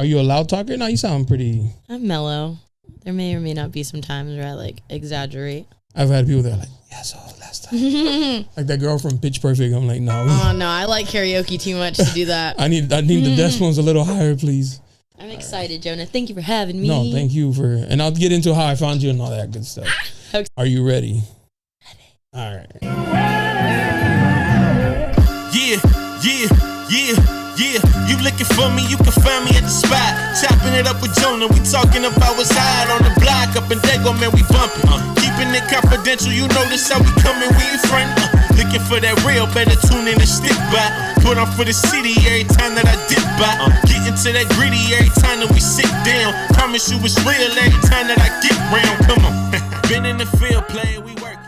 Are you a loud talker? No, you sound pretty. I'm mellow. There may or may not be some times where I like exaggerate. I've had people that are like, yeah, so last time. Like that girl from Pitch Perfect. I'm like, no. Oh no, I like karaoke too much to do that. I need the decimals a little higher, please. I'm excited, Jonah. Thank you for having me. No, thank you for, and I'll get into how I found you and all that good stuff. Okay. Are you ready? All right. Yeah. You looking for me, you can find me at the spot. Chopping it up with Jonah, we talking about what's hot on the block. Up in Dago, man, we bumping. Keeping it confidential, you know this how we coming, we ain't front. Looking for that real, better tune in and stick by. Put on for the city every time that I dip by. Getting to that gritty every time that we sit down. Promise you it's real every time that I get round. Come on. Been in the field playing, we work.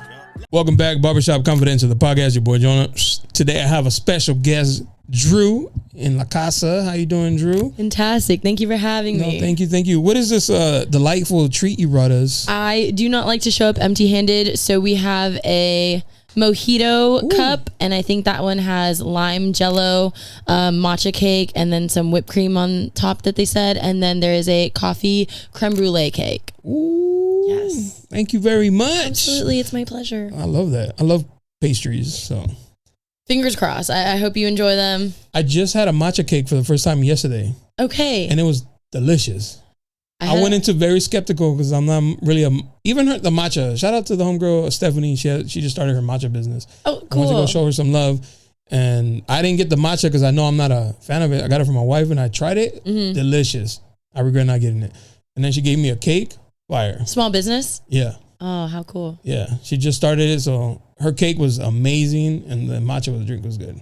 Welcome back, Barbershop Confidential, the podcast, your boy Jonah. Today I have a special guest, Drew, in La Casa. How you doing, Drew? Fantastic. Thank you for having me. Thank you. What is this delightful treat you brought us? I do not like to show up empty-handed, so we have a mojito cup, and I think that one has lime jello, matcha cake, and then some whipped cream on top that they said, and then there is a coffee creme brulee cake. Ooh, yes. Thank you very much. Absolutely, it's my pleasure. I love that. I love pastries, so. Fingers crossed. I hope you enjoy them. I just had a matcha cake for the first time yesterday. Okay. And it was delicious. I went into very skeptical because I'm not really even the matcha. Shout out to the homegirl Stephanie. She just started her matcha business. Oh, cool. I went to go show her some love, and I didn't get the matcha because I know I'm not a fan of it. I got it from my wife, and I tried it. Mm-hmm. Delicious. I regret not getting it. And then she gave me a cake. Fire. Small business. Yeah. Oh, how cool. Yeah, she just started it, so her cake was amazing, and the matcha with the drink was good.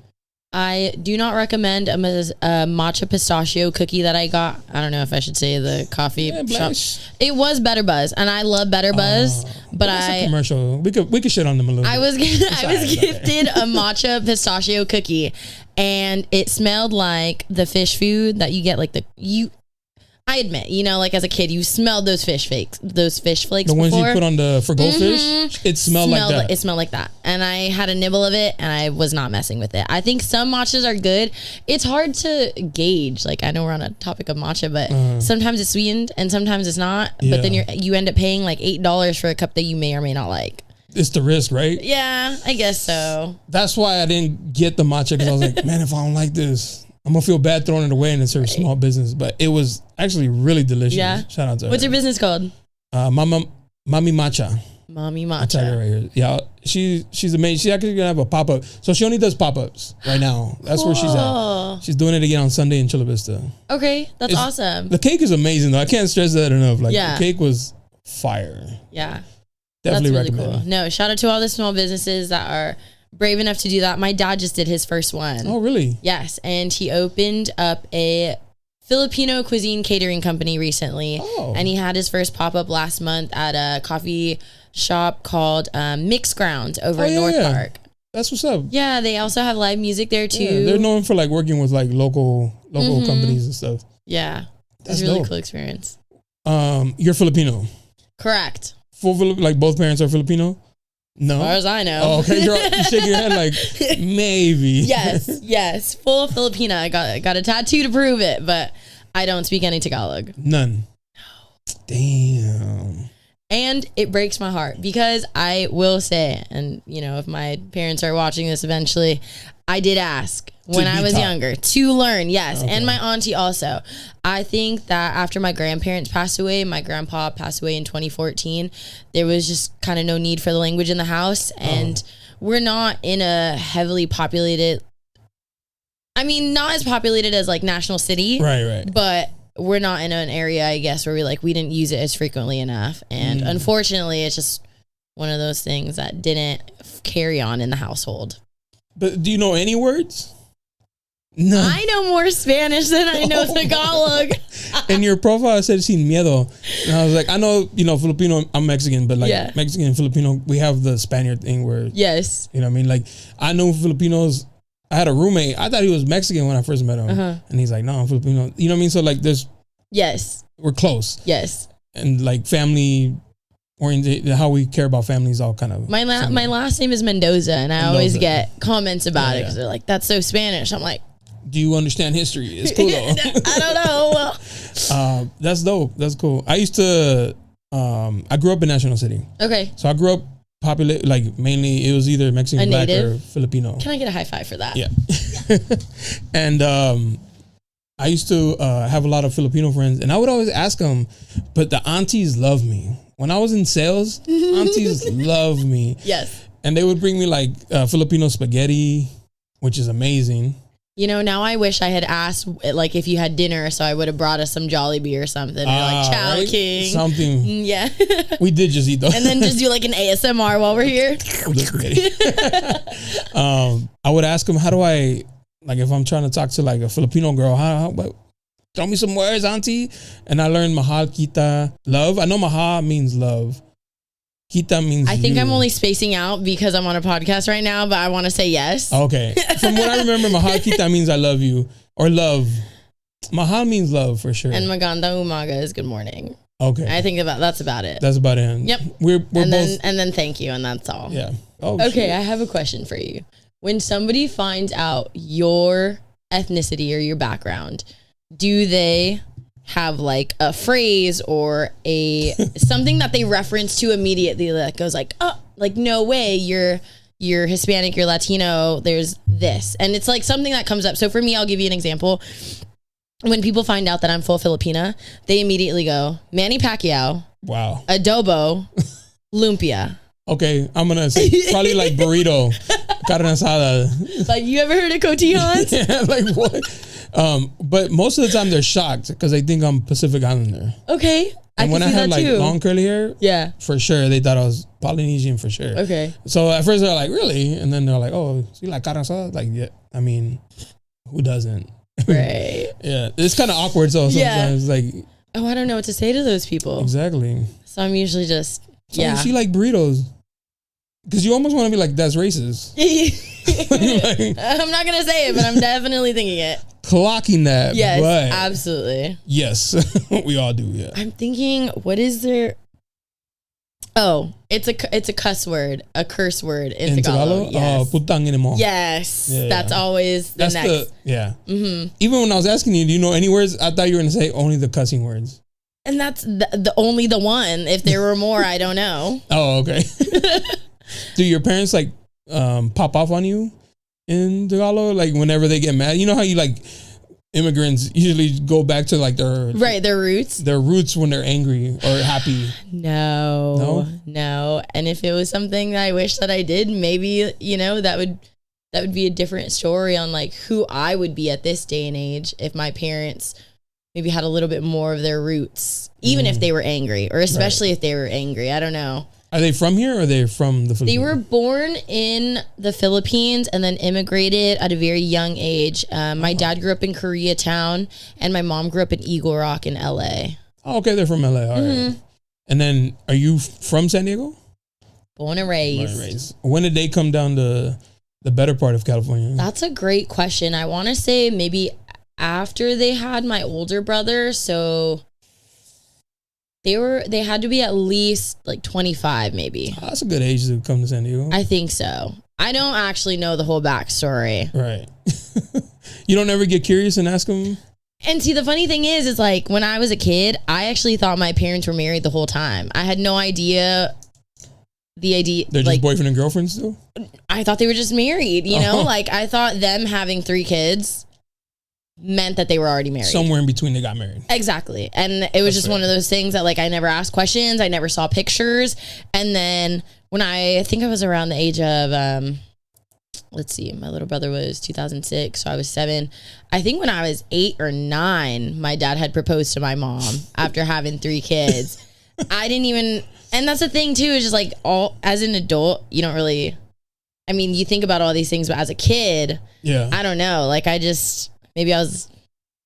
I do not recommend a matcha pistachio cookie that I got. I don't know if I should say the coffee shop. It was Better Buzz, and I love Better Buzz, but that's a commercial. We could shit on them a little bit. I was gifted a matcha pistachio cookie, and it smelled like the fish food that you get, like I admit, like as a kid, you smelled those fish flakes the ones you put on for goldfish. It smelled like that. It smelled like that. And I had a nibble of it, and I was not messing with it. I think some matchas are good. It's hard to gauge. Like, I know we're on a topic of matcha, but sometimes it's sweetened and sometimes it's not. Yeah. But then you end up paying like $8 for a cup that you may or may not like. It's the risk, right? Yeah, I guess so. That's why I didn't get the matcha, because I was like, man, if I don't like this, I'm going to feel bad throwing it away, and it's her small business. But it was actually really delicious. Yeah. Shout out to her. What's your business called? Mommy Matcha. Mommy I'll tell her right here. Yeah, she's amazing. She's actually going to have a pop-up. So she only does pop-ups right now. That's where she's at. She's doing it again on Sunday in Chula Vista. Okay, that's awesome. The cake is amazing, though. I can't stress that enough. Like, the cake was fire. Yeah. Definitely that's really recommend. Cool. No, shout out to all the small businesses that are brave enough to do that. My dad just did his first one. Oh, really? Yes, and he opened up a Filipino cuisine catering company recently. Oh. And he had his first pop-up last month at a coffee shop called Mixed Grounds over in North Park. That's what's up. Yeah, they also have live music there too. Yeah, they're known for like working with like local companies and stuff. Yeah, that's a really cool experience. You're Filipino. Correct. Like both parents are Filipino? No. As far as I know. Oh, okay. You're shaking your head like, maybe. Yes. Full Filipina. I got a tattoo to prove it, but I don't speak any Tagalog. None. No. Damn. And it breaks my heart because I will say, and if my parents are watching this eventually, I did ask when I was younger to learn, yes. Okay. And my auntie also. I think that after my grandparents passed away, my grandpa passed away in 2014, there was just kind of no need for the language in the house. And we're not in a heavily populated, not as populated as like National City. Right. But we're not in an area, I guess, where we didn't use it as frequently enough. And unfortunately, it's just one of those things that didn't carry on in the household. But do you know any words? No. I know more Spanish than I know Tagalog. In your profile, it said sin miedo. And I was like, I know, Filipino, I'm Mexican, but Mexican and Filipino, we have the Spaniard thing where, yes. You know what I mean? Like, I know Filipinos. I had a roommate. I thought he was Mexican when I first met him. And he's like, no, I'm Filipino. You know what I mean? So, like, we're close. Yes. And, like, family oriented, how we care about families, all kind of. My last name is Mendoza, and I always get comments about it because they're like, that's so Spanish. I'm like, do you understand history? It's cool though. I don't know. That's dope. That's cool. I used to. I grew up in National City. Okay. So I grew up like mainly it was either Mexican, black, or Filipino. Can I get a high five for that? Yeah. And I used to have a lot of Filipino friends, and I would always ask them, but the aunties love me. When I was in sales, aunties love me. Yes. And they would bring me like Filipino spaghetti, which is amazing. You know, now I wish I had asked, like, if you had dinner, so I would have brought us some Jollibee or something. Or like Chow right? King. Something. Yeah. We did just eat those. And then just do like an ASMR while we're here. I would ask them, how do I, like, if I'm trying to talk to like a Filipino girl, how tell me some words, auntie. And I learned mahal kita, love. I know mahal means love. Kita means I think you. I'm only spacing out because I'm on a podcast right now, but I want to say yes. Okay. From what I remember, mahal kita means I love you or love. Mahal means love for sure. And maganda umaga is good morning. Okay. I think that's about it. That's about it. Yep. We're and both. then thank you, and that's all. Yeah. Oh, okay, shit. I have a question for you. When somebody finds out your ethnicity or your background, do they have like a phrase or a something that they reference to immediately that goes like, oh, like no way, you're Hispanic, you're Latino, there's this. And it's like something that comes up. So for me, I'll give you an example. When people find out that I'm full Filipina, they immediately go, Manny Pacquiao, Wow. adobo, lumpia. Okay, I'm gonna say probably like burrito, carne asada. Like, you ever heard of cotillons? Yeah, like what? But most of the time they're shocked because they think I'm Pacific Islander. Okay, And when I had like too. long curly hair, Yeah. for sure they thought I was Polynesian for sure. Okay. So at first they're like, really? And then they're like, oh, so you like carne asada? Like, yeah. I mean, who doesn't? Right. Yeah, it's kind of awkward. So sometimes like, Oh, I don't know what to say to those people. exactly. So I'm usually just So she like burritos. Because you almost want to be like, that's racist. Like, I'm not gonna say it, but I'm definitely thinking it. clocking that. Yes, but absolutely. yes, we all do. Yeah. I'm thinking, what is there? Oh, it's a cuss word, a curse word in Tagalog. Yes. Putang ina mo. Yes, Yeah, that's yeah. always the That's next. yeah. Mm-hmm. Even when I was asking you, do you know any words? I thought you were gonna say only the cussing words. And that's the only the one. If there were more, I don't know. Oh, okay. Do your parents like pop off on you in Tagalog? Like whenever they get mad, you know how you like immigrants usually go back to like their roots when they're angry or happy. No. And if it was something that I wish that I did, maybe that would be a different story on like who I would be at this day and age if my parents maybe had a little bit more of their roots, even if they were angry, or especially if they were angry. I don't know. Are they from here or are they from the Philippines? They were born in the Philippines and then immigrated at a very young age. My dad grew up in Koreatown and my mom grew up in Eagle Rock in LA. Oh, okay, they're from LA. All right. And then are you from San Diego? Born and raised. When did they come down to the better part of California? That's a great question. I want to say maybe after they had my older brother. So they had to be at least like 25 maybe. Oh, that's a good age to come to San Diego. I think so. I don't actually know the whole backstory. Right. You don't ever get curious and ask them? And see, the funny thing is like when I was a kid, I actually thought my parents were married the whole time. I had no idea. They're just like boyfriend and girlfriend still? I thought they were just married, like I thought them having 3 kids meant that they were already married. Somewhere in between they got married. Exactly. And it was just one of those things that like I never asked questions. I never saw pictures. And then when I think I was around the age of, let's see, my little brother was 2006. So I was 7. I think when I was 8 or 9, my dad had proposed to my mom after having 3 kids. I didn't even, and that's the thing too, is just like as an adult, you don't really, I mean, you think about all these things, but as a kid, I don't know. Like maybe I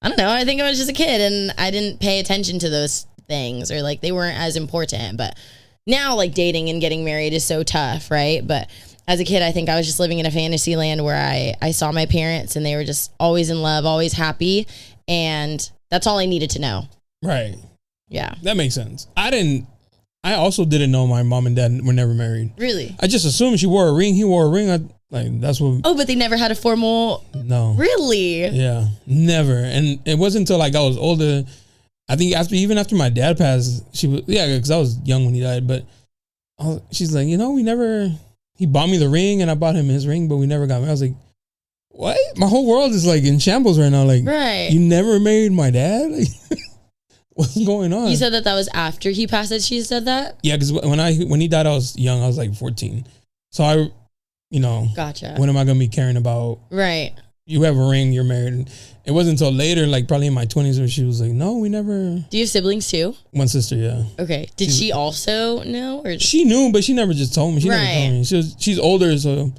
don't know. I think I was just a kid and I didn't pay attention to those things or like they weren't as important. But now like dating and getting married is so tough, right? But as a kid, I think I was just living in a fantasy land where I saw my parents and they were just always in love, always happy. And that's all I needed to know. Right. Yeah. That makes sense. I also didn't know my mom and dad were never married. Really? I just assumed she wore a ring. He wore a ring. That's what. Oh, but they never had a formal. No. Really? Yeah, never. And it wasn't until like I was older I think even after my dad passed, she was, because I was young when he died, but she's like, he bought me the ring and I bought him his ring, but we never got married. I was like, what? My whole world is like in shambles right now. Like, right. You never married my dad? Like, what's going on? You said that was after he passed that she said that? Yeah, because when he died, I was young. I was like 14. So gotcha. When am I going to be caring about? Right. You have a ring, you're married. And it wasn't until later, like probably in my 20s, where she was like, no, we never. Do you have siblings too? One sister, yeah. Okay. Did she also know? Or she knew, but she never just told me. She never told me. She's older, so.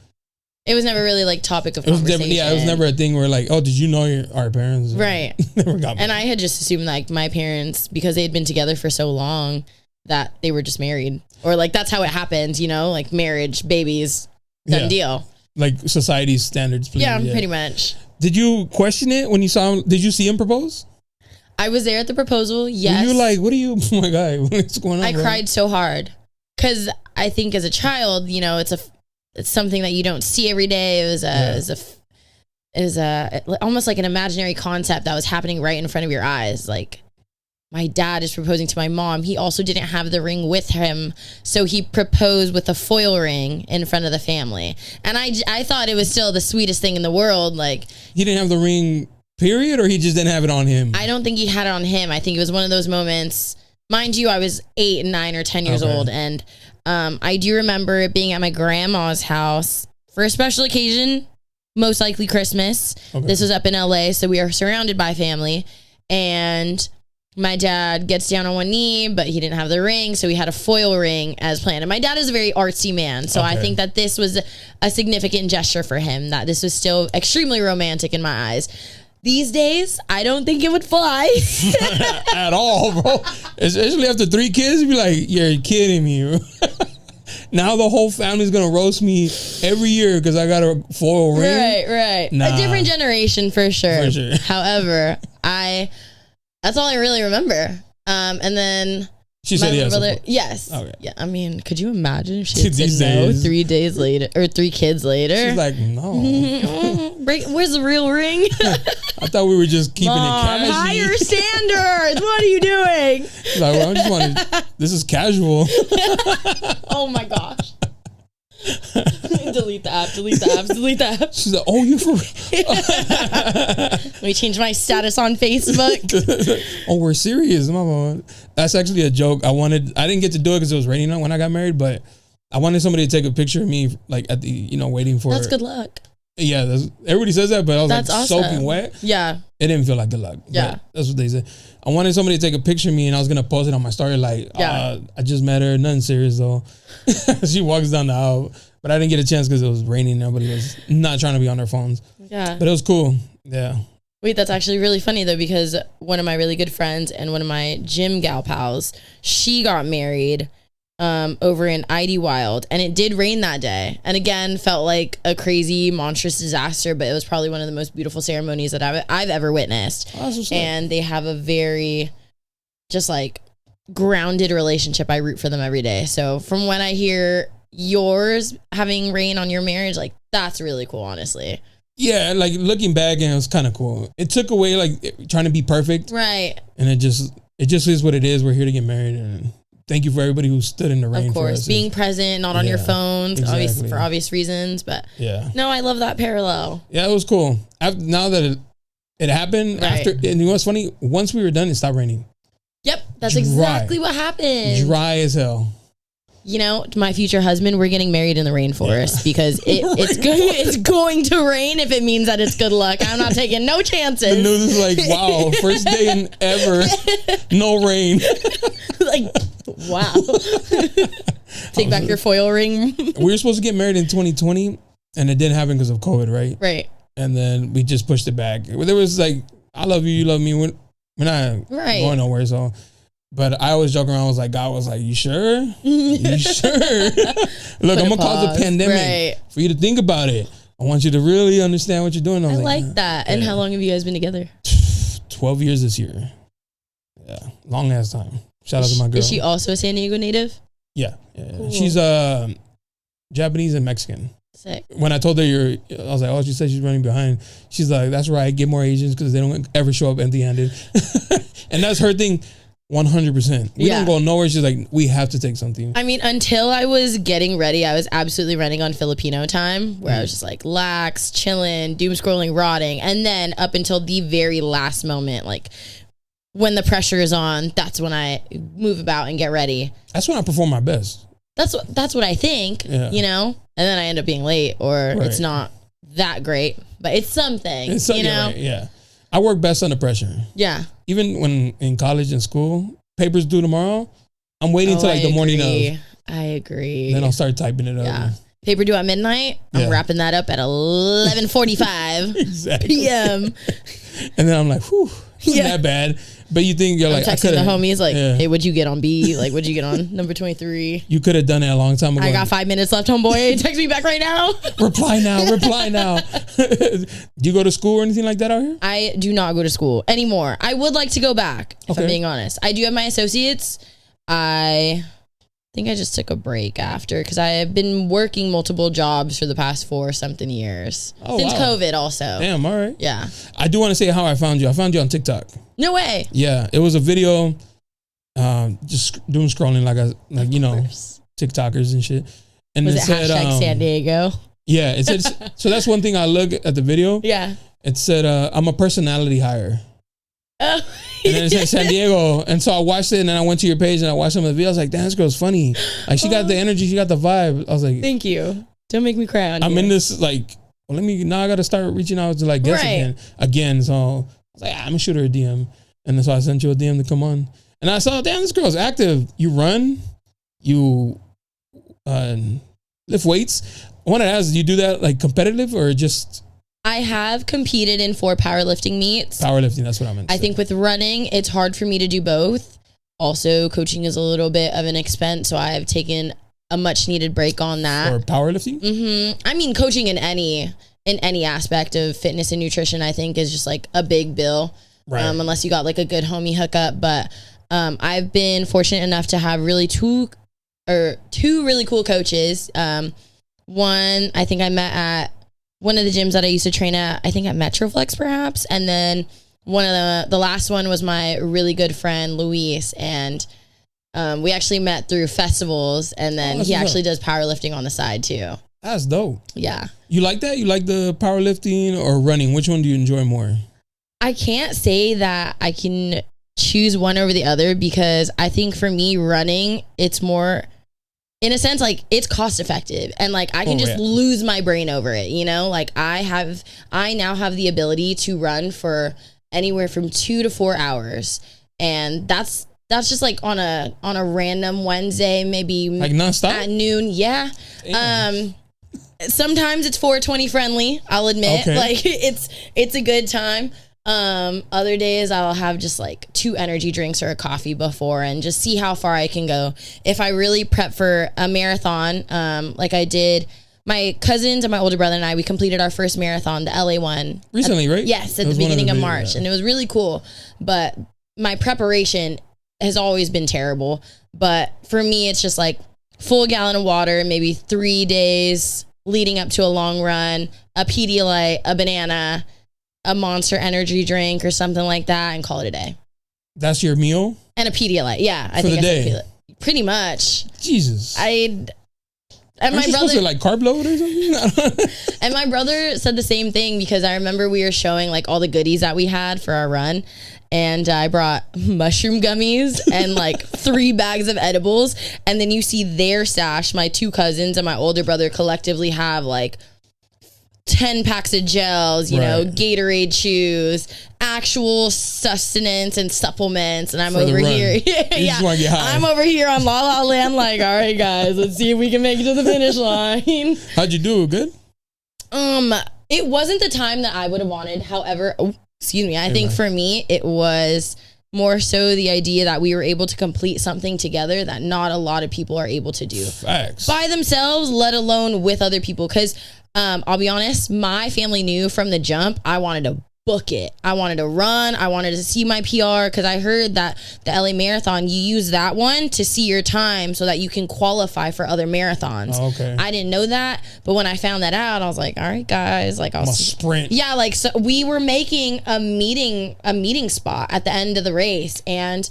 It was never really like topic of conversation. It was never a thing where like, oh, did you know our parents? Right. Never got me. And I had just assumed like my parents, because they had been together for so long, that they were just married. Or like that's how it happened, like marriage, babies, done deal. Like society's standards. Please. Yeah, pretty much. Did you question it when you saw him? Did you see him propose? I was there at the proposal, yes. Were you like, what are you, oh my God, what's going on? I cried so hard. Because I think as a child, it's something that you don't see every day. It was almost like an imaginary concept that was happening right in front of your eyes. Like, my dad is proposing to my mom. He also didn't have the ring with him, so he proposed with a foil ring in front of the family. And I thought it was still the sweetest thing in the world. Like, he didn't have the ring, period, or he just didn't have it on him? I don't think he had it on him. I think it was one of those moments. Mind you, I was 8, 9, or 10 years old, and I do remember it being at my grandma's house for a special occasion, most likely Christmas. Okay. This was up in LA, so we are surrounded by family, and my dad gets down on one knee, but he didn't have the ring, so he had a foil ring as planned. And my dad is a very artsy man, so I think that this was a significant gesture for him, that this was still extremely romantic in my eyes. These days, I don't think it would fly. At all, bro. Especially after 3 kids, you'd be like, you're kidding me. Now the whole family's going to roast me every year because I got a foil ring. Right. Nah. A different generation for sure. However, that's all I really remember. And then she said yes. Brother, yes. Okay. Yeah. I mean, could you imagine if she had said no 3 days later or 3 kids later? She's like, no. Where's the real ring? I thought we were just keeping it casual. Higher standards. What are you doing? Like, well, I just wanted. This is casual. Oh my gosh. Delete the app. She's like, oh, you for Let me change my status on Facebook. Oh, we're serious. That's actually a joke. I didn't get to do it because it was raining when I got married, but I wanted somebody to take a picture of me, like at the, waiting for. That's good luck. Yeah, everybody says that, but I was that's like awesome. Soaking wet. Yeah. It didn't feel like good luck. Yeah. That's what they said. I wanted somebody to take a picture of me and I was going to post it on my story like, I just met her. Nothing serious though. She walks down the aisle, but I didn't get a chance because it was raining. Nobody was not trying to be on their phones. Yeah. But it was cool. Yeah. Wait, that's actually really funny though, because one of my really good friends and one of my gym gal pals, she got married over in Idlewild, and it did rain that day, and again felt like a crazy monstrous disaster, but it was probably one of the most beautiful ceremonies that I've ever witnessed. And they have a very just like grounded relationship. I root for them every day. So from when I hear yours having rain on your marriage, like that's really cool, honestly. Yeah, like looking back, and it was kind of cool. It took away like trying to be perfect, right? And it just is what it is. We're here to get married, and thank you for everybody who stood in the rain. Of course, for us. Being present, not on your phones, obviously for obvious reasons. But no, I love that parallel. Yeah, it was cool. Now that it happened after, and you know what's funny? Once we were done, it stopped raining. Yep, that's exactly what happened. Dry as hell. To my future husband, we're getting married in the rainforest because it's going to rain if it means that it's good luck. I'm not taking no chances. The news is like, wow, first day in ever, no rain. Like, wow. Take back your foil ring. We were supposed to get married in 2020, and it didn't happen because of COVID, right? Right. And then we just pushed it back. There was like, I love you, you love me. We're not going nowhere, so... But I always joke around. I was like, God was like, you sure? You sure? Look, I'm going to cause a pandemic for you to think about it. I want you to really understand what you're doing. I like that. And how long have you guys been together? 12 years this year. Yeah. Long ass time. Shout out to my girl. Is she also a San Diego native? Yeah. Cool. She's Japanese and Mexican. Sick. When I told her I was like, oh, she said she's running behind. She's like, that's right, get more Asians because they don't ever show up empty-handed. And that's her thing, 100%. We don't go nowhere. She's like, we have to take something. I mean, until I was getting ready, I was absolutely running on Filipino time, where I was just like lax, chilling, doom scrolling, rotting. And then up until the very last moment, like when the pressure is on, that's when I move about and get ready. That's when I perform my best. That's what I think, you know? And then I end up being late, or it's not that great, but it's something, you know? Right, yeah. I work best under pressure. Yeah. Even when in college and school, papers due tomorrow, I'm waiting till like the morning of. I agree. Then I'll start typing it up. Yeah. Paper due at midnight, I'm wrapping that up at 11:45 exactly. p.m. And then I'm like, whew, isn't that bad? But you think you're like, texting the homies like, hey, what'd you get on B? Like, what'd you get on number 23? You could have done it a long time ago. I got 5 minutes left, homeboy. Text me back right now. Reply now. Do you go to school or anything like that out here? I do not go to school anymore. I would like to go back, if I'm being honest. I do have my associates. I think I just took a break after, because I have been working multiple jobs for the past 4-something years. Since COVID also. Damn, all right. Yeah. I do want to say how I found you. I found you on TikTok. No way. Yeah. It was a video, just doom scrolling like you know, TikTokers and shit. And was it said, San Diego? Yeah. It said, so that's one thing I look at the video. Yeah. It said, I'm a personality hire. Oh. And then it said San Diego. And so I watched it, and then I went to your page and I watched some of the videos. I was like, damn, this girl's funny. Like, she got the energy, she got the vibe. I was like, thank you. Don't make me cry on I'm in this, like, well, now I got to start reaching out to like guests again. So I was like, I'm going to shoot her a DM. And then so I sent you a DM to come on. And I saw, damn, this girl's active. You run, you lift weights. I want to ask, do you do that like competitive or just... I have competed in 4 powerlifting meets. Powerlifting, that's what I meant. I think with running, it's hard for me to do both. Also, coaching is a little bit of an expense, so I have taken a much needed break on that. For powerlifting? Mm-hmm. I mean, coaching in any aspect of fitness and nutrition, I think, is just like a big bill. Right. Unless you got like a good homie hookup. But I've been fortunate enough to have really two really cool coaches. One, I think I met at one of the gyms that I used to train at, I think at Metroflex perhaps. And then one of the last one was my really good friend, Luis. And we actually met through festivals. And then he actually does powerlifting on the side too. That's dope. Yeah. You like that? You like the powerlifting or running? Which one do you enjoy more? I can't say that I can choose one over the other, because I think for me, running, it's more... in a sense, like, it's cost effective, and like I can just lose my brain over it, you know? Like I now have the ability to run for anywhere from 2 to 4 hours, and that's just like on a random Wednesday, maybe like nonstop at noon. Yeah. Damn. Sometimes it's 420 friendly, I'll admit. Like it's a good time. Other days I'll have just like 2 energy drinks or a coffee before, and just see how far I can go. If I really prep for a marathon, like I did, my cousins and my older brother and I, we completed our first marathon, the LA one. Recently, right? Yes, at the beginning of March. And it was really cool. But my preparation has always been terrible. But for me, it's just like full gallon of water, maybe 3 days leading up to a long run, a Pedialyte, a banana, a Monster energy drink or something like that, and call it a day. That's your meal? And a Pedialyte. Yeah. I think I said pretty much. Jesus. And my brother, supposed to like carb load or something? And my brother said the same thing, because I remember we were showing like all the goodies that we had for our run, and I brought mushroom gummies and like 3 bags of edibles, and then you see their stash, my 2 cousins and my older brother collectively have like 10 packs of gels, you know, Gatorade chews, actual sustenance and supplements. And I'm over here. I'm over here on La La Land like, all right, guys, let's see if we can make it to the finish line. How'd you do? Good? It wasn't the time that I would have wanted. However, I think for me, it was more so the idea that we were able to complete something together that not a lot of people are able to do. Facts. By themselves, let alone with other people. Because I'll be honest, my family knew from the jump I wanted to book it. I wanted to run. I wanted to see my PR because I heard that the LA Marathon, you use that one to see your time so that you can qualify for other marathons. Oh, okay. I didn't know that, but when I found that out, I was like, all right, guys, like I'll sprint. Yeah, like so we were making a meeting spot at the end of the race, and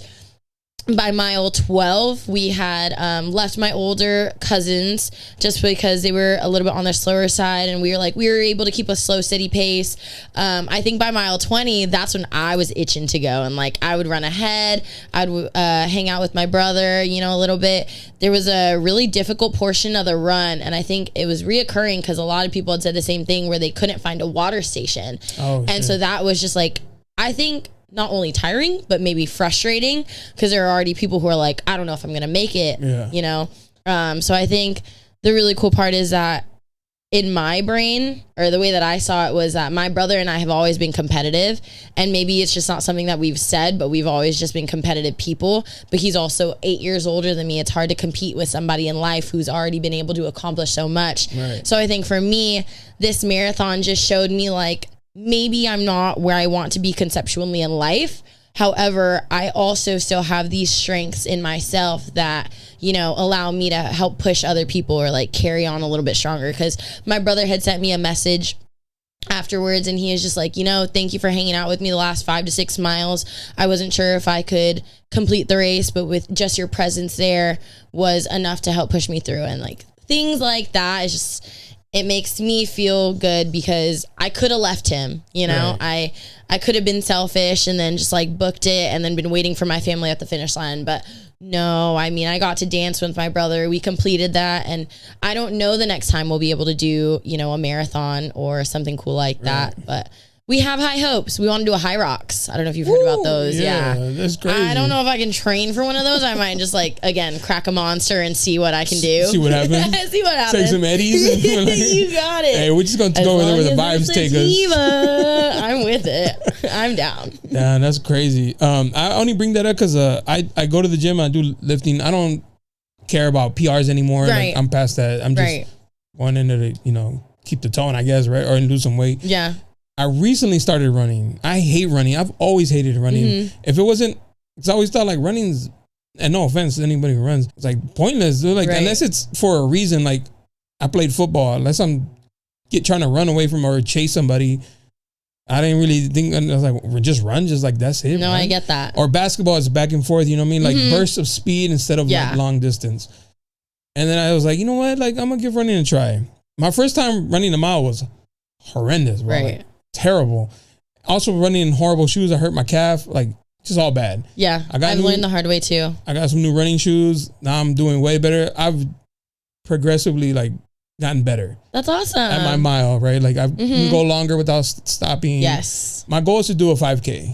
by mile 12, we had left my older cousins just because they were a little bit on the slower side, and we were able to keep a slow, steady pace. I think by mile 20, that's when I was itching to go, and like I would run ahead. I'd hang out with my brother, a little bit. There was a really difficult portion of the run, and I think it was reoccurring because a lot of people had said the same thing where they couldn't find a water station. So that was just like, I think, not only tiring, but maybe frustrating because there are already people who are like, I don't know if I'm going to make it, So I think the really cool part is that in my brain, or the way that I saw it, was that my brother and I have always been competitive, and maybe it's just not something that we've said, but we've always just been competitive people. But he's also 8 years older than me. It's hard to compete with somebody in life who's already been able to accomplish so much. Right. So I think for me, this marathon just showed me like, maybe I'm not where I want to be conceptually in life. However, I also still have these strengths in myself that, allow me to help push other people or like carry on a little bit stronger. Because my brother had sent me a message afterwards, and he was just like, thank you for hanging out with me the last 5 to 6 miles. I wasn't sure if I could complete the race, but with just your presence there was enough to help push me through. And like things like that is just, it makes me feel good because I could have left him, Right. I could have been selfish and then just like booked it and then been waiting for my family at the finish line. But no, I got to dance with my brother. We completed that. And I don't know the next time we'll be able to do, a marathon or something cool like that. Right. But we have high hopes. We want to do a High Rocks. I don't know if you've heard about those. Yeah. That's crazy. I don't know if I can train for one of those. I might just crack a monster and see what I can do. See what happens. Take some eddies. You got it. Hey, we're just going to go over there where the vibes take us. I'm with it. I'm down. Yeah, that's crazy. I only bring that up because I go to the gym. I do lifting. I don't care about PRs anymore. Right. Like, I'm past that. I'm just going into the, keep the tone, I guess, right? Or lose some weight. Yeah. I recently started running. I hate running. I've always hated running. Mm-hmm. If it wasn't, because I always thought like running's, and no offense to anybody who runs, it's like pointless. They're like, unless it's for a reason, like I played football, unless I'm trying to run away from or chase somebody, I didn't really think, I was like, just run, just like that's it. No, run. I get that. Or basketball is back and forth, you know what I mean? Like bursts of speed instead of like long distance. And then I was like, you know what? Like I'm going to give running a try. My first time running a mile was horrendous, bro. Right. Like, terrible. Also running in horrible shoes. I hurt my calf. Like just all bad. Yeah. I've learned the hard way too. I got some new running shoes. Now I'm doing way better. I've progressively like gotten better. That's awesome. At my mile, right? Like I can go longer without stopping. Yes. My goal is to do a 5K.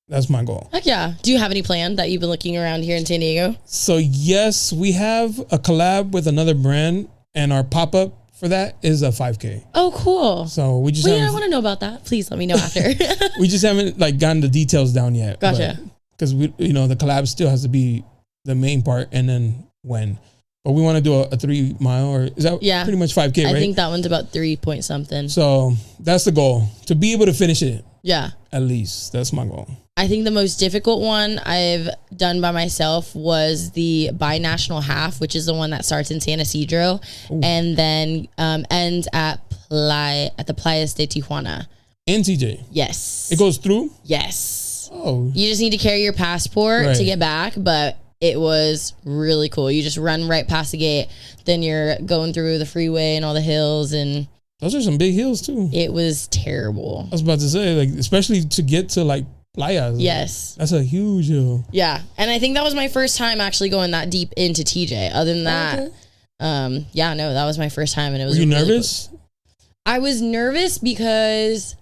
That's my goal. Heck yeah. Do you have any plan that you've been looking around here in San Diego? So yes, we have a collab with another brand, and our pop-up for that is a 5K. Oh, cool. So we just I want to know about that. Please let me know after. We just haven't like gotten the details down yet. Gotcha. Because we, the collab still has to be the main part, and then when. But we want to do a 3 mile, or is that pretty much 5K, right? I think that one's about 3 point something. So that's the goal, to be able to finish it. Yeah. At least that's my goal. I think the most difficult one I've done by myself was the Binational Half, which is the one that starts in San Ysidro and then ends at the Playas de Tijuana. In TJ? Yes. It goes through? Yes. Oh. You just need to carry your passport to get back, but it was really cool. You just run right past the gate, then you're going through the freeway and all the hills, and those are some big hills too. It was terrible. I was about to say, like, especially to get to like Playas. Yes. That's a huge hill. Yeah. And I think that was my first time actually going that deep into TJ. Other than that, that was my first time, and it was. Were you really nervous? Cool. I was nervous because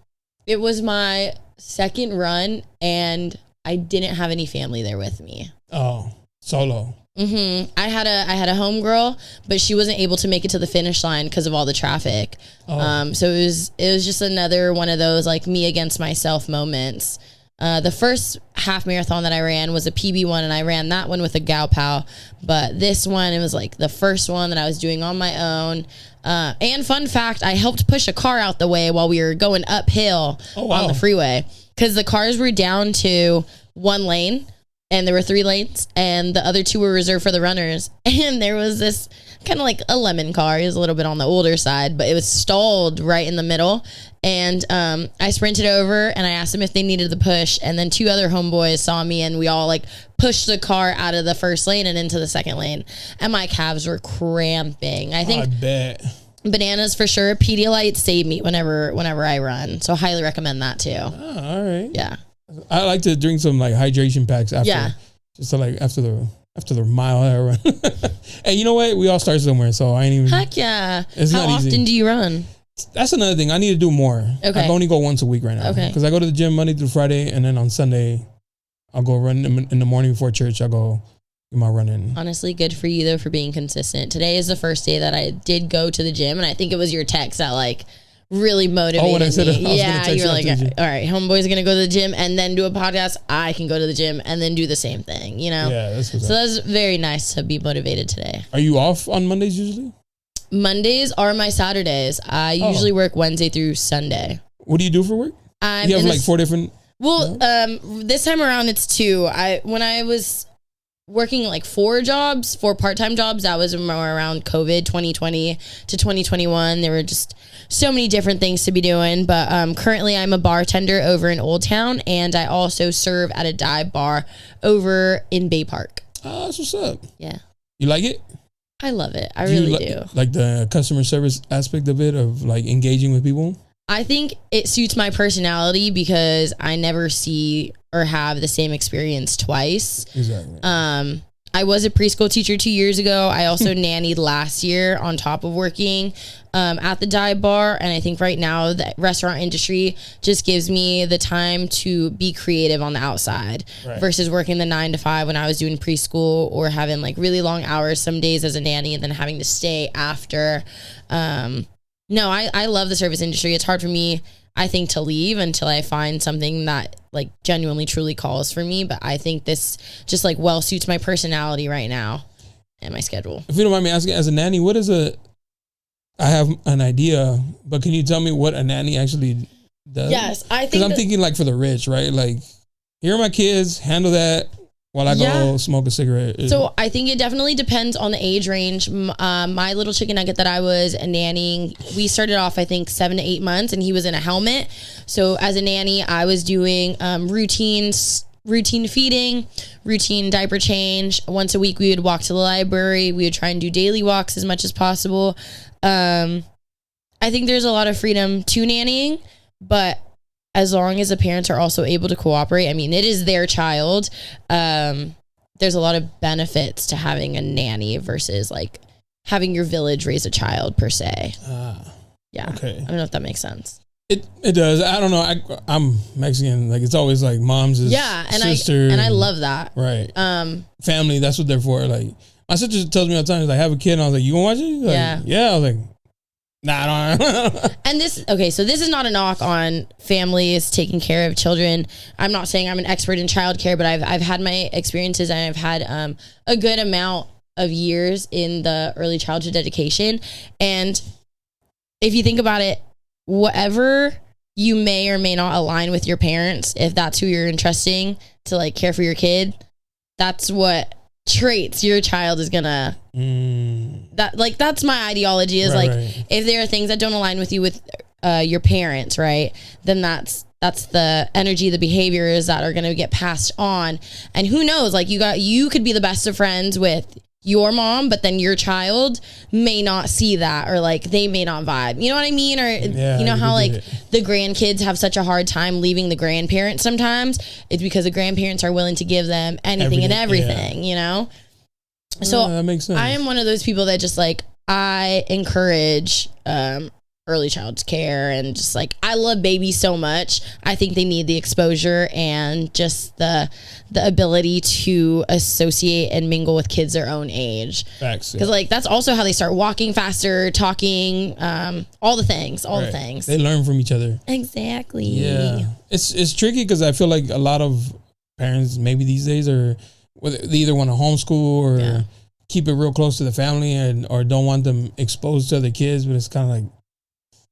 it was my second run, and I didn't have any family there with me. Oh, solo. Mm-hmm. I had a homegirl, but she wasn't able to make it to the finish line because of all the traffic. Oh. So it was just another one of those like me against myself moments. The first half marathon that I ran was a PB one, and I ran that one with a gal pal. But this one, it was like the first one that I was doing on my own. And fun fact, I helped push a car out the way while we were going uphill on the freeway, because the cars were down to one lane, and there were 3 lanes, and the other 2 were reserved for the runners. And there was this kind of like a lemon car. It was a little bit on the older side, but it was stalled right in the middle. And I sprinted over and I asked them if they needed the push. And then 2 other homeboys saw me, and we all like pushed the car out of the first lane and into the second lane. And my calves were cramping. I bet. Bananas for sure. Pedialyte save me whenever I run. So highly recommend that too. Oh, all right. Yeah. I like to drink some like hydration packs after. Yeah. Just to like after the mile I run. And you know what? We all start somewhere, so I ain't even. Heck yeah. How often do you run? That's another thing. I need to do more. Okay. I only go once a week right now. Okay. Because I go to the gym Monday through Friday, and then on Sunday, I'll go run in the morning before church. I'll go get my run in. Honestly, good for you though for being consistent. Today is the first day that I did go to the gym, and I think it was your text that like really motivated when I said me. Yeah, you were like, all right, homeboy's gonna go to the gym and then do a podcast. I can go to the gym and then do the same thing, you know? Yeah, that's what's so that's very nice to be motivated today. Are you off on Mondays usually? Mondays are my Saturdays. I usually work Wednesday through Sunday. What do you do for work? You have like 4 different... Well, this time around it's 2. When I was working like 4 part-time jobs, that was more around COVID 2020 to 2021. There were just so many different things to be doing. But currently I'm a bartender over in Old Town, and I also serve at a dive bar over in Bay Park. Oh, that's what's up. Yeah. You like it? I love it. I really do. Like the customer service aspect of it, of like engaging with people? I think it suits my personality because I never see or have the same experience twice. Exactly. I was a preschool teacher 2 years ago. I also nannied last year on top of working at the dive bar. And I think right now the restaurant industry just gives me the time to be creative on the outside versus working the 9 to 5 when I was doing preschool, or having like really long hours some days as a nanny and then having to stay after. No, I love the service industry. It's hard for me, I think, to leave until I find something that like genuinely truly calls for me. But I think this just like well suits my personality right now and my schedule. If you don't mind me asking, as a nanny, I have an idea, but can you tell me what a nanny actually does? Yes, I think. Because I'm thinking like for the rich, right? Like, here are my kids, handle that while I go smoke a cigarette. So I think it definitely depends on the age range. My little chicken nugget that I was nannying, we started off, I think, 7 to 8 months, and he was in a helmet. So as a nanny, I was doing routine feeding, routine diaper change. Once a week, we would walk to the library. We would try and do daily walks as much as possible. I think there's a lot of freedom to nannying, but as long as the parents are also able to cooperate, I mean, it is their child. There's a lot of benefits to having a nanny versus like having your village raise a child per se. Yeah. Okay. I don't know if that makes sense. It does. I don't know. I'm Mexican. Like, it's always like mom's sister. And I love that. Right. Family. That's what they're for. Like, my sister tells me all the time, I have a kid, and I was like, you gonna watch it? Like, yeah. I was like, nah, I don't. And so this is not a knock on families taking care of children. I'm not saying I'm an expert in childcare, but I've had my experiences, and I've had a good amount of years in the early childhood education. And if you think about it, whatever you may or may not align with your parents, if that's who you're entrusting to like care for your kid, that's what traits your child is gonna that's my ideology is if there are things that don't align with you with your parents, right, then that's the energy, the behaviors that are gonna get passed on. And who knows, like you could be the best of friends with your mom, but then your child may not see that, or like they may not vibe. You know what I mean? Or you know how like the grandkids have such a hard time leaving the grandparents sometimes? It's because the grandparents are willing to give them anything and everything, you know? So that makes sense. I am one of those people that just like, I encourage early childhood care, and just like, I love babies so much. I think they need the exposure and just the ability to associate and mingle with kids their own age. Facts. Because like, that's also how they start walking faster, talking, all the things. They learn from each other. Exactly. Yeah. It's tricky because I feel like a lot of parents maybe these days they either want to homeschool or keep it real close to the family or don't want them exposed to other kids, but it's kind of like,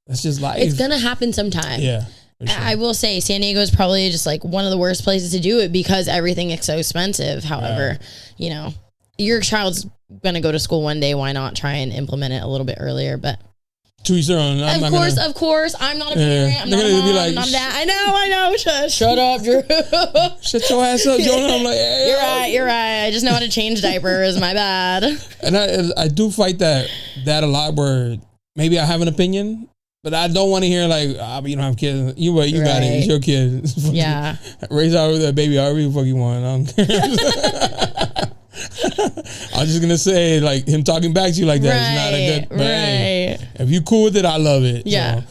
that's just life. It's gonna happen sometime. Yeah. Sure. I will say San Diego is probably just like one of the worst places to do it because everything is so expensive. However, you know, your child's gonna go to school one day. Why not try and implement it a little bit earlier? But to each their own. Of course. I'm not a parent. I'm not a mom. I'm not a dad. I know. Shut up, Drew. Shut your ass up, Jonah. I'm like, hey, you're right. I just know how to change diapers. My bad. And I do fight that a lot where maybe I have an opinion, but I don't want to hear like, but you don't have kids. You got it. It's your kid. Yeah. Raise out with that baby however you fucking want. I don't care. I'm just gonna say like him talking back to you like that is not a good. But hey, if you cool with it, I love it. Yeah. So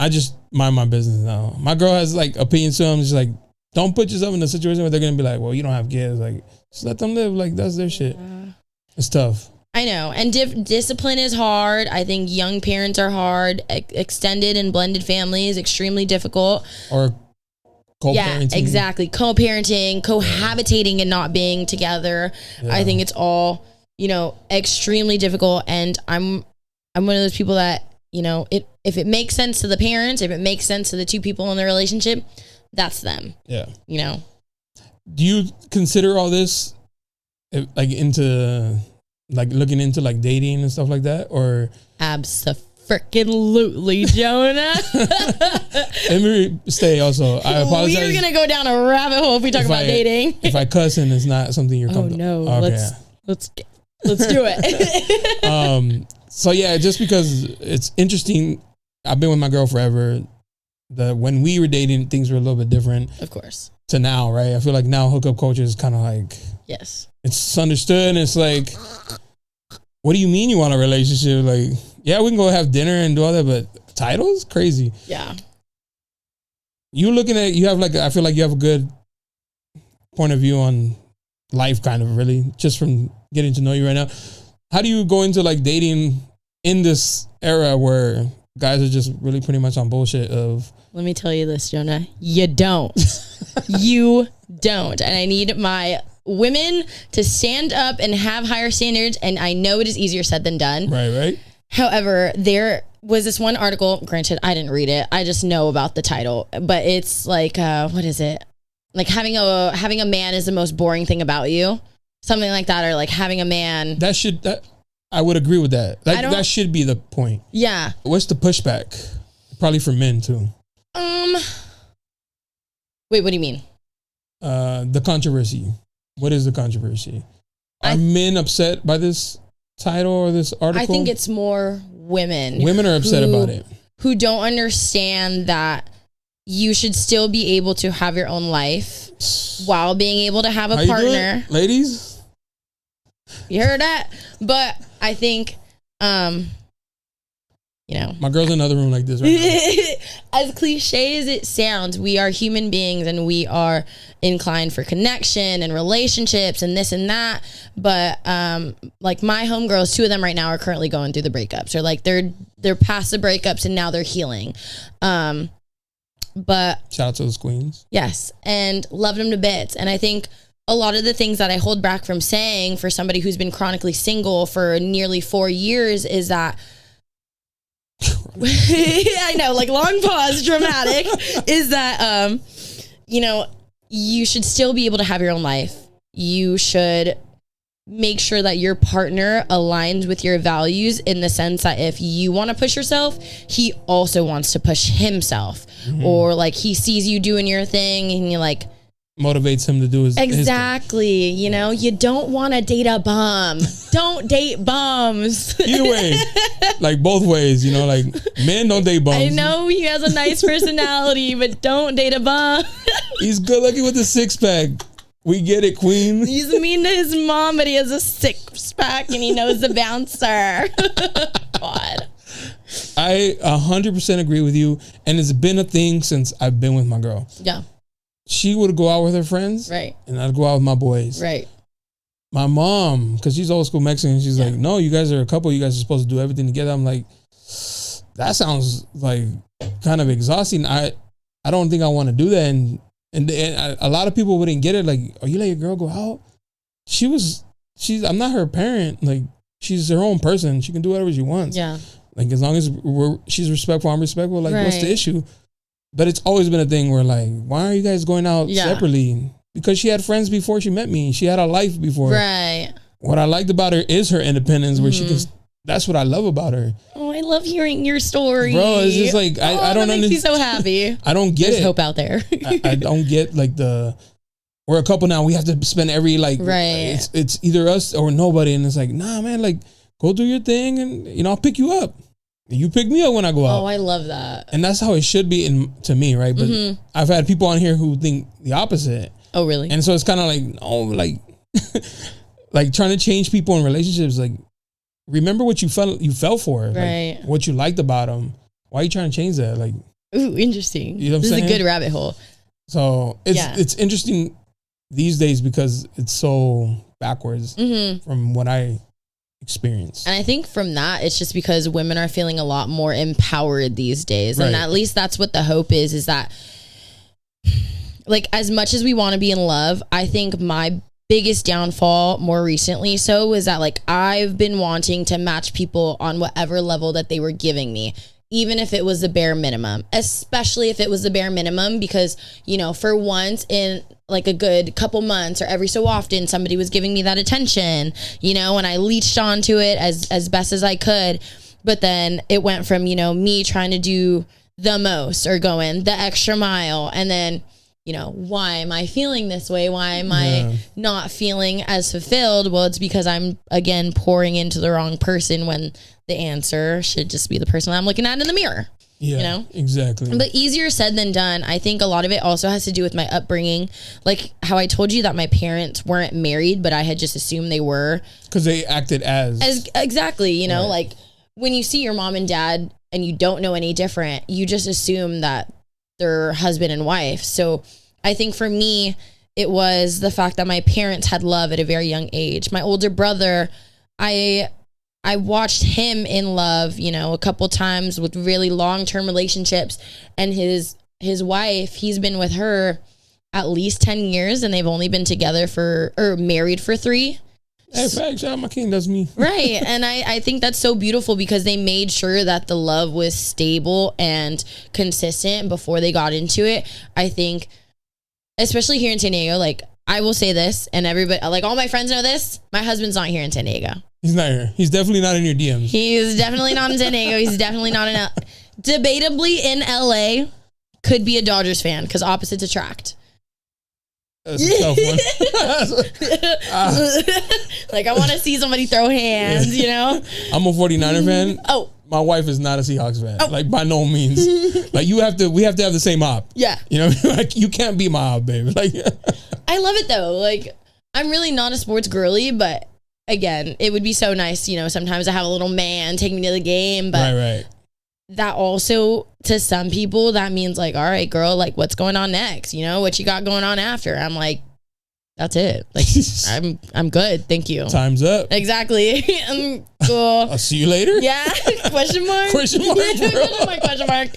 I just mind my business now. My girl has like opinions to him. She's like, don't put yourself in a situation where they're gonna be like, well, you don't have kids. Like, just let them live. Like, that's their shit. It's tough. I know. And discipline is hard. I think young parents are hard. Extended and blended families, extremely difficult. Or co-parenting. Yeah, exactly. Co-parenting, cohabitating and not being together. Yeah. I think it's all, extremely difficult. And I'm one of those people that, if it makes sense to the parents, if it makes sense to the two people in the relationship, that's them. Yeah. Do you consider all this like into like looking into like dating and stuff like that, or abso-freaking-lutely, Jonah? Let me stay also. I apologize. We're gonna go down a rabbit hole if we talk about dating. If I cuss and it's not something you're comfortable. Oh no. Okay. Let's do it. So yeah, just because it's interesting, I've been with my girl forever. When we were dating, things were a little bit different. Of course. To now, right? I feel like now hookup culture is kind of like, yes, it's understood, and it's like, what do you mean you want a relationship? Like, yeah, we can go have dinner and do all that, but titles? Crazy. Yeah. I feel like you have a good point of view on life, kind of, really, just from getting to know you right now. How do you go into like dating in this era where guys are just really pretty much on bullshit of... Let me tell you this, Jonah. You don't. You don't. And I need my women to stand up and have higher standards. And I know it is easier said than done. Right. However, there was this one article. Granted, I didn't read it. I just know about the title. But it's like, what is it? Like having a man is the most boring thing about you. Something like that. Or like having a man. I would agree with that. That should be the point. Yeah. What's the pushback? Probably for men too. Wait, what do you mean? The controversy. What is the controversy? Are men upset by this title or this article? I think it's more women. Women are upset about it. Who don't understand that you should still be able to have your own life while being able to have a partner. Ladies? You heard that? But I think, my girl's in another room like this right now. As cliche as it sounds, we are human beings and we are inclined for connection and relationships and this and that. But like my homegirls, 2 of them right now are currently going through the breakups, or like they're past the breakups and now they're healing. But shout out to those queens. Yes, and loved them to bits. And I think a lot of the things that I hold back from saying for somebody who's been chronically single for nearly 4 years is that I know, like long pause, dramatic, is that, you should still be able to have your own life. You should make sure that your partner aligns with your values in the sense that if you want to push yourself, he also wants to push himself. Mm-hmm. Or like he sees you doing your thing and you like... motivates him to do his exactly. You don't want to date a bum. Don't date bums. Either way, like both ways, like men don't date bums. I know he has a nice personality, but don't date a bum. He's good looking with a 6-pack. We get it, queen. He's mean to his mom, but he has a 6-pack and he knows the bouncer. God. I 100% agree with you. And it's been a thing since I've been with my girl. Yeah. She would go out with her friends. Right. And I'd go out with my boys. Right. My mom, because she's old school Mexican, she's like, no, you guys are a couple. You guys are supposed to do everything together. I'm like, that sounds like kind of exhausting. I don't think I want to do that. And a lot of people wouldn't get it. Like, oh, you let your girl go out? I'm not her parent. Like, she's her own person. She can do whatever she wants. Yeah. Like, as long as she's respectful, I'm respectful. Like, what's the issue? But it's always been a thing where, like, why are you guys going out separately? Because she had friends before she met me. She had a life before. Right. What I liked about her is her independence, where she can. That's what I love about her. Oh, I love hearing your story, bro. It's just like I don't understand. Makes me so happy. I don't get There's hope out there. I don't get like we're a couple now. We have to spend every It's either us or nobody, and it's like, nah, man. Like, go do your thing, and I'll pick you up. You pick me up when I go out. Oh, I love that. And that's how it should be to me, right? But I've had people on here who think the opposite. Oh, really? And so it's kind of like, like trying to change people in relationships. Like, remember what you fell for, right? Like, what you liked about them. Why are you trying to change that? Like, ooh, interesting. You know what I'm saying? This is a good rabbit hole. So it's interesting these days because it's so backwards from what I experienced. And I think from that, it's just because women are feeling a lot more empowered these days, and at least that's what the hope is that. Like, as much as we want to be in love, I think my biggest downfall more recently is that, like, I've been wanting to match people on whatever level that they were giving me, even if it was the bare minimum, especially if it was the bare minimum, because, for once in like a good couple months or every so often, somebody was giving me that attention, and I leached onto it as best as I could. But then it went from, me trying to do the most or going the extra mile, and then, why am I feeling this way? Why am I not feeling as fulfilled? Well, it's because I'm, again, pouring into the wrong person when the answer should just be the person I'm looking at in the mirror. Yeah, exactly. But easier said than done. I think a lot of it also has to do with my upbringing. Like how I told you that my parents weren't married, but I had just assumed they were. Because they acted as exactly, like when you see your mom and dad and you don't know any different, you just assume that they're husband and wife. So I think for me, it was the fact that my parents had love at a very young age. My older brother, I watched him in love, a couple times with really long-term relationships, and his wife, he's been with her at least 10 years, and they've only been together married for 3. Hey, facts, shout out my king, that's me. Right. And I think that's so beautiful because they made sure that the love was stable and consistent before they got into it. I think, especially here in San Diego, like, I will say this, and everybody, like, all my friends know this, my husband's not here in San Diego. He's not here. He's definitely not in your DMs. He's definitely not in San Diego. He's definitely not in debatably in LA. Could be a Dodgers fan because opposites attract. That's a tough one. Like, I want to see somebody throw hands, I'm a 49er fan. Oh. My wife is not a Seahawks fan. Oh. Like, by no means. Like, we have to have the same op. Yeah. Like, you can't be my op, baby. Like, I love it though. Like, I'm really not a sports girly, but again, it would be so nice, sometimes I have a little man take me to the game, but right. That also, to some people, that means like, all right, girl, like, what's going on next? What you got going on after? I'm like, that's it. Like, I'm good. Thank you. Time's up. Exactly. Cool. I'll see you later. Yeah. Question mark. Question mark. Question mark.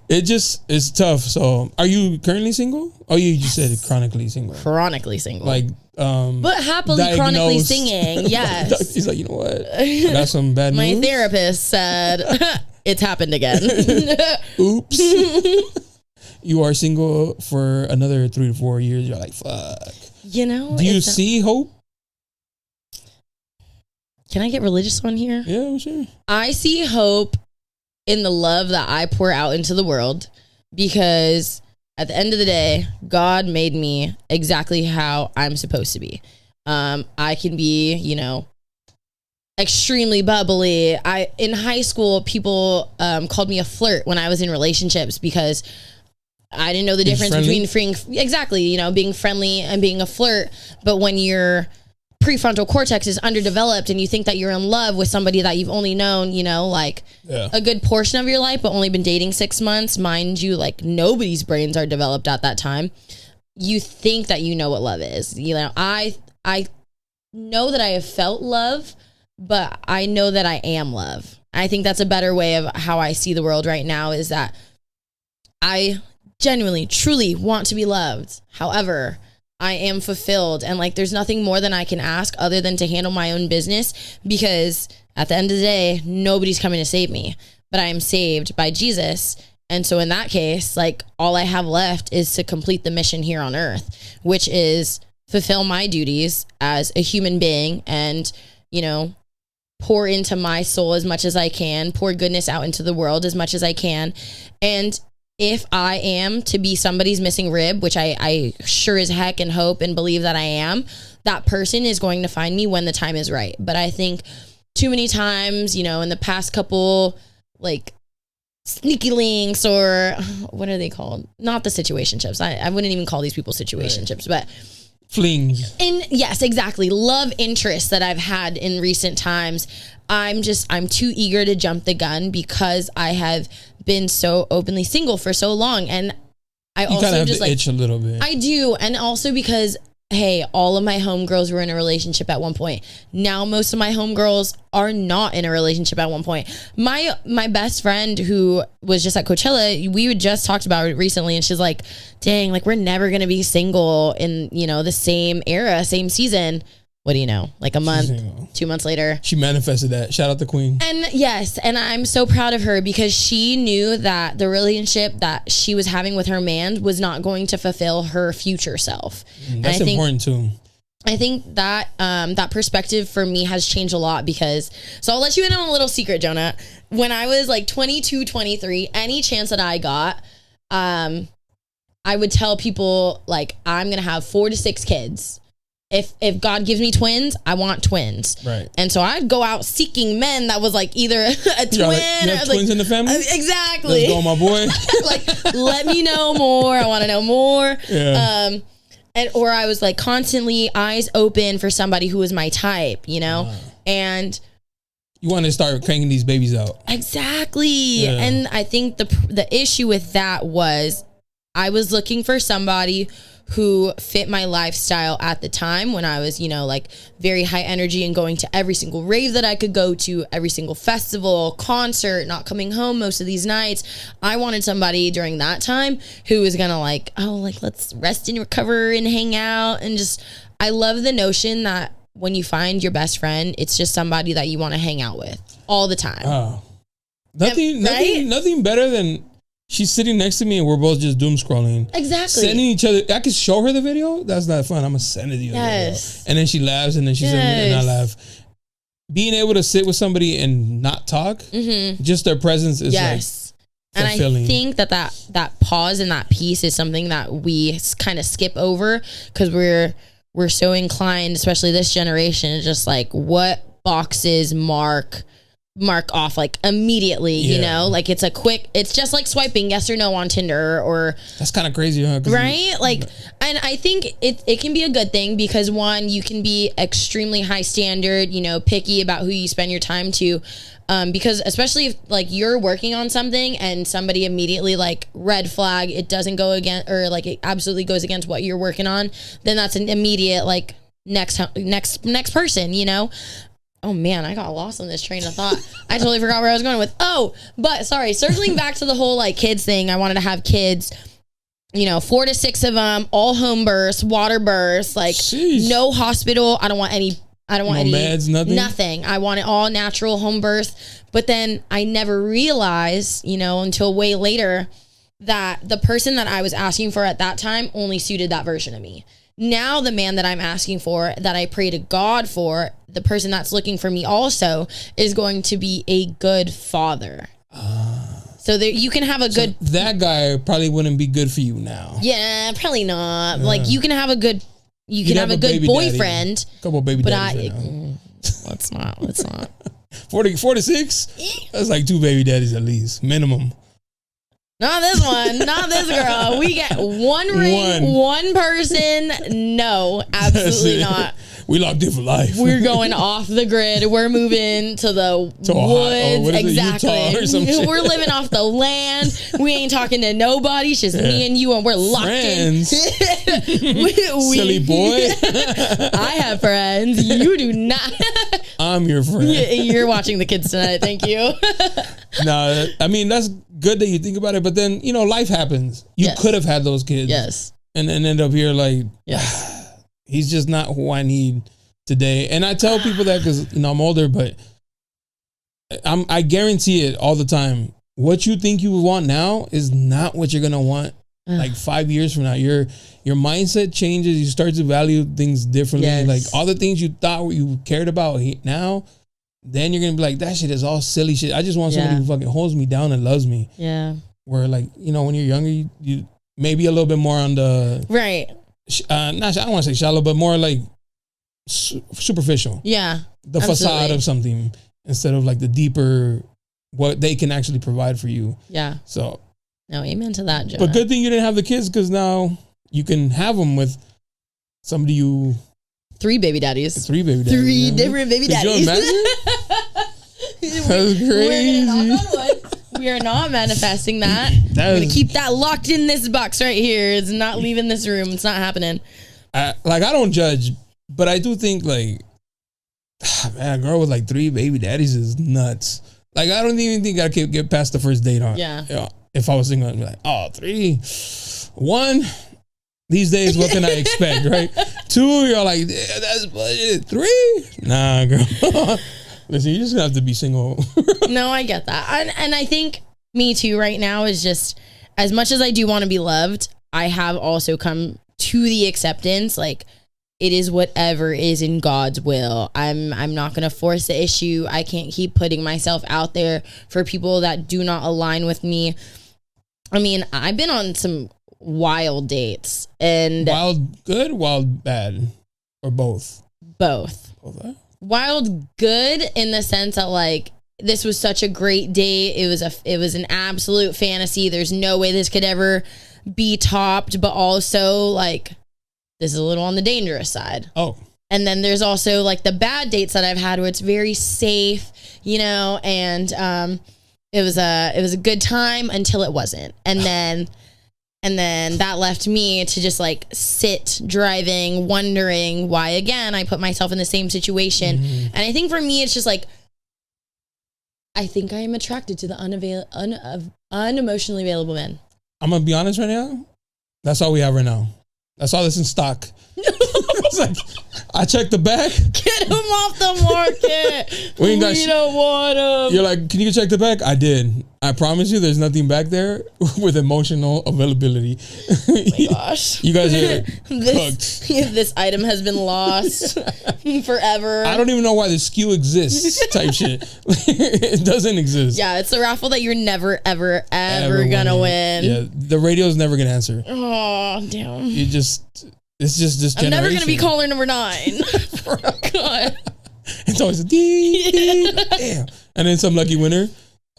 It just is tough. So, are you currently single? Oh, you just said chronically single. Chronically single. Like, but happily chronically singing. Yes. He's like, you know what? I got some bad news. My therapist said it's happened again. Oops. You are single for another 3 to 4 years. You're like, fuck. Do you see hope? Can I get religious on here? Yeah, sure. I see hope in the love that I pour out into the world, because at the end of the day, God made me exactly how I'm supposed to be. I can be, extremely bubbly. In high school, people called me a flirt when I was in relationships because I didn't know the difference between being friendly and being a flirt. But when you're prefrontal cortex is underdeveloped and you think that you're in love with somebody that you've only known, you know, like a good portion of your life, but only been dating 6 months, mind you, like nobody's brains are developed at that time. You think that you know what love is. You know, I know that I have felt love, but I know that I am love. I think that's a better way of how I see the world right now, is that I genuinely, truly want to be loved. However, I am fulfilled, and like there's nothing more than I can ask other than to handle my own business, because at the end of the day, nobody's coming to save me, but I am saved by Jesus. And so in that case, like all I have left is to complete the mission here on earth, which is fulfill my duties as a human being and, you know, pour into my soul as much as I can, pour goodness out into the world as much as I can. And if I am to be somebody's missing rib, which I sure as heck and hope and believe that I am, that person is going to find me when the time is right. But I think too many times, you know, in the past couple, like, sneaky links, or what are they called? Not the situationships. I wouldn't even call these people situationships, but flings. Yes, exactly. Love interests that I've had in recent times. I'm too eager to jump the gun because I have been so openly single for so long. And I also kind of just have to itch a little bit. I do. And also because, hey, all of my homegirls were in a relationship at one point. Now most of my homegirls are not in a relationship at one point. My best friend who was just at Coachella, we just talked about it recently, and she's like, dang, like we're never going to be single in, you know, the same era, same season. What do you know? Like a month, 2 months later. She manifested that. Shout out to Queen. And yes, and I'm so proud of her because she knew that the relationship that she was having with her man was not going to fulfill her future self. That's important too. I think that that perspective for me has changed a lot because, so I'll let you in on a little secret, Jonah. When I was like 22, 23, any chance that I got, I would tell people like, I'm going to have 4 to 6 kids. If God gives me twins, I want twins. Right. And so I'd go out seeking men that was like either a twin. You have twins in the family? Exactly. Let's go, my boy. Like, let me know more. I want to know more. Yeah. Or I was like constantly eyes open for somebody who was my type, you know? And you want to start cranking these babies out. Exactly. Yeah. And I think the issue with that was I was looking for somebody who fit my lifestyle at the time when I was, you know, like very high energy and going to every single rave that I could go to, every single festival, concert, not coming home most of these nights. I wanted somebody during that time who was gonna like, oh, like let's rest and recover and hang out. And just, I love the notion that when you find your best friend, it's just somebody that you want to hang out with all the time. Oh, nothing better than she's sitting next to me and we're both just doom scrolling. Exactly. Sending each other. I could show her the video. That's not fun. I'm going to send it to you. Yes. And then she laughs and then she sends it and I laugh. Being able to sit with somebody and not talk, just their presence is like fulfilling. And I think that pause and that peace is something that we kind of skip over because we're so inclined, especially this generation, just like what boxes mark off like immediately, you know, like it's just like swiping yes or no on Tinder or that's kind of crazy, huh? Right? Like, and I think it can be a good thing because one, you can be extremely high standard, you know, picky about who you spend your time to, because especially if like you're working on something and somebody immediately like red flag, it doesn't go against, or like it absolutely goes against what you're working on, then that's an immediate like next person, you know. Oh man, I got lost on this train of thought. I totally forgot where I was going with. Oh, but sorry, circling back to the whole like kids thing. I wanted to have kids, you know, 4 to 6 of them, all home births, water births, like no hospital. I don't want any meds, nothing. I want it all natural home birth. But then I never realized, you know, until way later that the person that I was asking for at that time only suited that version of me. Now the man that I'm asking for, that I pray to God for, the person that's looking for me also is going to be a good father. So there, you can have a good... That guy probably wouldn't be good for you now. Yeah, probably not. Like you can have a good... You can have a good boyfriend. A couple baby daddies. Let's not. 4 to 6? That's like 2 baby daddies at least, minimum. Not this one. Not this girl. We get one ring, one person. No, absolutely not. We locked in for life. We're going off the grid. We're moving to the woods. Exactly. We're living off the land. We ain't talking to nobody. It's just me and you, and we're locked in. Silly boy. I have friends. You do not. I'm your friend. You're watching the kids tonight. Thank you. No, I mean, that's good that you think about it, but then, you know, life happens. You could have had those kids. Yes. And then end up here like, he's just not who I need today. And I tell people that because, you know, I'm older, but I guarantee it all the time. What you think you want now is not what you're going to want like 5 years from now. Your mindset changes. You start to value things differently. Yes. Like all the things you thought you cared about now, then you're going to be like, that shit is all silly shit. I just want somebody who fucking holds me down and loves me. Yeah. Where like, you know, when you're younger, you maybe a little bit more on the... Right. I don't want to say shallow, but more like superficial. Yeah. The facade of something instead of like the deeper, what they can actually provide for you. Yeah. So. No, amen to that, Jonah. But good thing you didn't have the kids because now you can have them with somebody you. 3 baby daddies. 3 baby daddies. 3 different baby daddies. Could you imagine? That's crazy. We are not manifesting that. We're going to keep that locked in this box right here. It's not leaving this room. It's not happening. I don't judge, but I do think like, man, a girl with like 3 baby daddies is nuts. Like, I don't even think I could get past the first date on. Yeah. You know, if I was single, I'd be like, oh, 3, 1. These days, what can I expect, right? 2, you're like, yeah, that's budget. 3? Nah, girl. Listen, you just have to be single. No, I get that. And I think me too right now is just, as much as I do want to be loved, I have also come to the acceptance, like, it is whatever is in God's will. I'm not going to force the issue. I can't keep putting myself out there for people that do not align with me. I mean, I've been on some wild dates. And wild good, wild bad, or both? Both. Both. Wild good in the sense that like this was such a great date. It was an absolute fantasy. There's no way this could ever be topped, but also like this is a little on the dangerous side. Oh. And then there's also like the bad dates that I've had where it's very safe, you know, and it was a good time until it wasn't. And then that left me to just like sit driving, wondering why again I put myself in the same situation. Mm-hmm. And I think for me, it's just like, I think I am attracted to the unemotionally available men. I'm going to be honest right now. That's all we have right now. That's all that's in stock. It's like, I checked the back. Get him off the market. we don't want him. You're like, can you check the back? I did. I promise you there's nothing back there with emotional availability. Oh my gosh. You guys are cooked. This item has been lost forever. I don't even know why the SKU exists type shit. It doesn't exist. Yeah, it's a raffle that you're never, ever gonna win. Yeah, the radio's never gonna answer. Oh, damn. It's just this generation. I'm never going to be caller number 9. God. It's always a dee, damn. And then some lucky winner.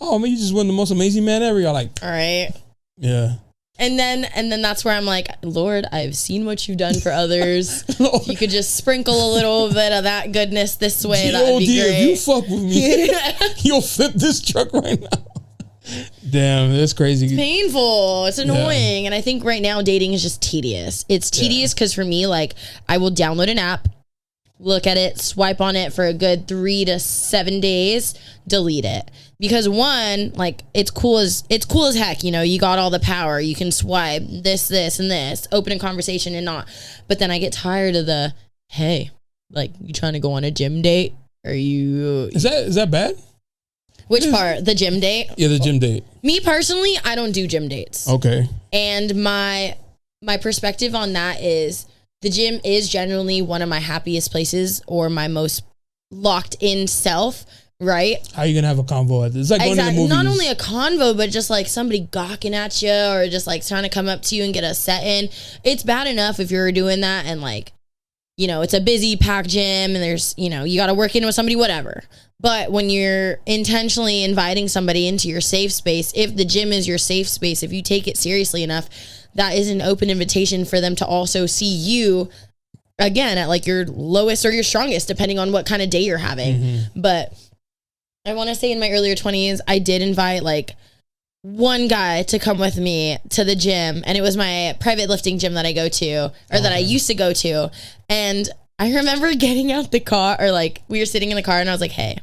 Oh, man, you just won the most amazing man ever. You're like, all right. Yeah. And then that's where I'm like, Lord, I've seen what you've done for others. If you could just sprinkle a little bit of that goodness this way, that would be great. If you fuck with me, you'll flip this truck right now. Damn, that's crazy. It's painful. It's annoying. Yeah. And I think right now dating is just tedious. It's tedious because for me, like, I will download an app, look at it, swipe on it for a good 3 to 7 days, delete it. Because one, like, it's cool as heck, you know, you got all the power. You can swipe this, and this, open a conversation and not. But then I get tired of the, hey, like, you trying to go on a gym date? Are you... Is that bad? Which part? The gym date? Yeah, the gym date. Me personally, I don't do gym dates. Okay. And my perspective on that is the gym is generally one of my happiest places or my most locked in self, right? How are you going to have a convo at this? It's like going to the movies. Not only a convo, but just like somebody gawking at you or just like trying to come up to you and get a set in. It's bad enough if you're doing that and like, you know, it's a busy packed gym and there's, you know, you got to work in with somebody, whatever. But when you're intentionally inviting somebody into your safe space, if the gym is your safe space, if you take it seriously enough, that is an open invitation for them to also see you again at like your lowest or your strongest, depending on what kind of day you're having. But I want to say in my earlier 20s, I did invite like one guy to come with me to the gym, and it was my private lifting gym that I go to, or that I used to go to. And I remember getting out the car, or like we were sitting in the car, and I was like, hey,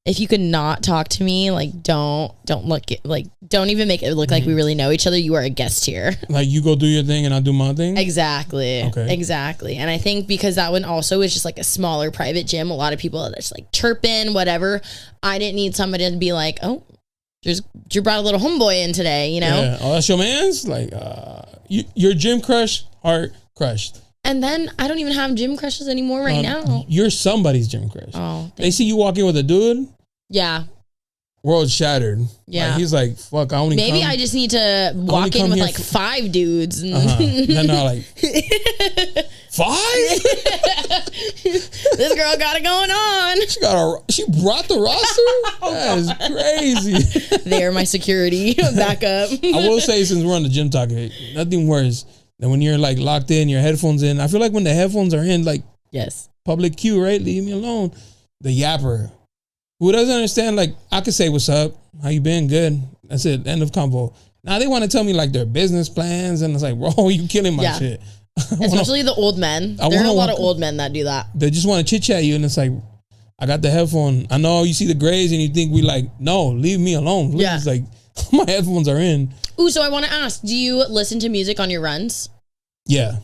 if you could not talk to me, like don't look it, like don't even make it look like we really know each other. You are a guest here. Like you go do your thing and I'll do my thing. Exactly. Okay. Exactly. And I think because that one also is just like a smaller private gym, a lot of people are just like chirping, whatever. I didn't need somebody to be like, oh, you brought a little homeboy in today, you know? Yeah. Oh, that's your man's? Like, your gym crush, heart crushed. And then I don't even have gym crushes anymore now. You're somebody's gym crush. Oh, they see you walking with a dude. Yeah. World shattered. Yeah. Like, he's like, fuck, Maybe I just need to walk in with like 5 dudes. And No, like 5? This girl got it going on. She brought the roster? That is crazy. They're my security backup. I will say, since we're on the gym talk, nothing worse than when you're like locked in, your headphones in. I feel like when the headphones are in, like, yes, public cue, right? Leave me alone. The yapper. Who doesn't understand, like, I could say, what's up? How you been? Good. That's it. End of convo. Now they want to tell me, like, their business plans, and it's like, bro, you killing my shit. Especially the old men. There are a lot of old men that do that. They just want to chit-chat you, and it's like, I got the headphone. I know you see the grays, and you think we like, no, leave me alone. Please. Yeah. Like, my headphones are in. Ooh, so I want to ask, do you listen to music on your runs? Yeah.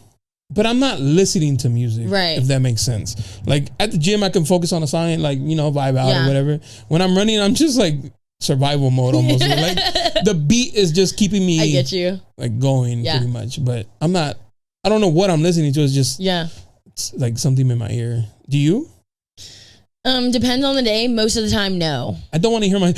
But I'm not listening to music, right? If that makes sense. Like at the gym, I can focus on a song, like, you know, vibe out or whatever. When I'm running, I'm just like survival mode almost. Like the beat is just keeping me. I get you. Like going pretty much. But I don't know what I'm listening to. It's just it's like something in my ear. Do you? Depends on the day. Most of the time, no. I don't want to hear my.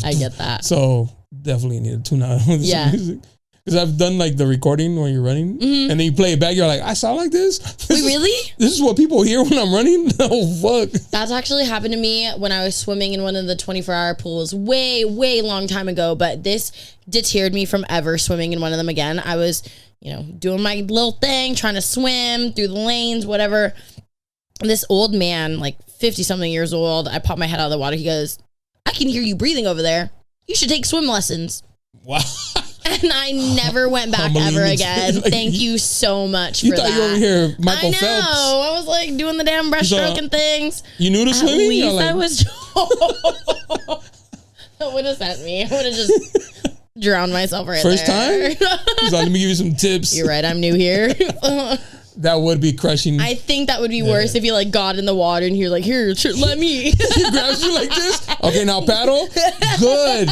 I get that. So definitely need to tune out with some music. Because I've done like the recording when you're running, and then you play it back. You're like, I sound like this. Wait, really? This is what people hear when I'm running. Oh fuck! That's actually happened to me when I was swimming in one of the 24-hour pools way long time ago. But this deterred me from ever swimming in one of them again. I was, you know, doing my little thing, trying to swim through the lanes, whatever. And this old man, like 50-something years old, I popped my head out of the water. He goes, I can hear you breathing over there. You should take swim lessons. Wow. And I never went back ever again. Like, thank you so much for that. You thought you were over here Michael Phelps. I was like doing the damn breaststroke and things. You knew to swimming? At least I was. That would have sent me. I would have just drowned myself right First there. First time? He's like, let me give you some tips. You're right. I'm new here. That would be crushing. I think that would be worse if you like got in the water and you're like, here, let me. He grabs you like this. Okay, now paddle. Good.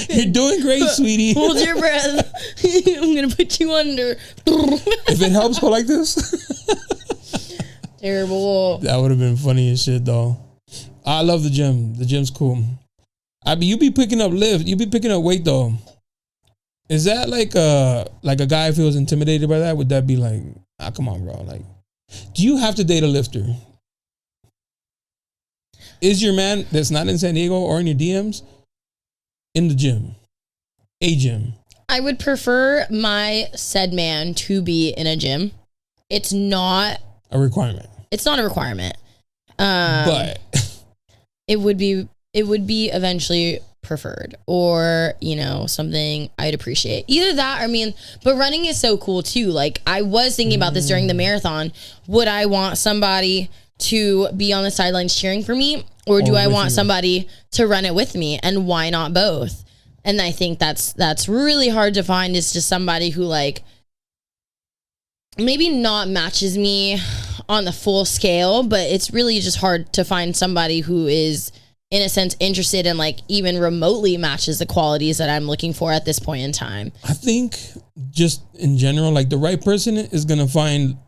You're doing great, sweetie. Hold your breath. I'm going to put you under. If it helps, go like this. Terrible. That would have been funny as shit, though. I love the gym. The gym's cool. You be picking up lift. You be picking up weight, though. Is that like a guy feels intimidated by that? Would that be like, come on, bro? Like, do you have to date a lifter? Is your man that's not in San Diego or in your DMs in the gym? A gym. I would prefer my said man to be in a gym. It's not a requirement. It's not a requirement. But it would be eventually preferred, or, you know, something I'd appreciate. Either that, but running is so cool too. Like, I was thinking about this during the marathon. Would I want somebody to be on the sidelines cheering for me, or do I want somebody to run it with me? And why not both? And I think that's really hard to find, is just somebody who, like, maybe not matches me on the full scale, but it's really just hard to find somebody who is, in a sense, interested in, like, even remotely matches the qualities that I'm looking for at this point in time. I think just in general, like, the right person is going to find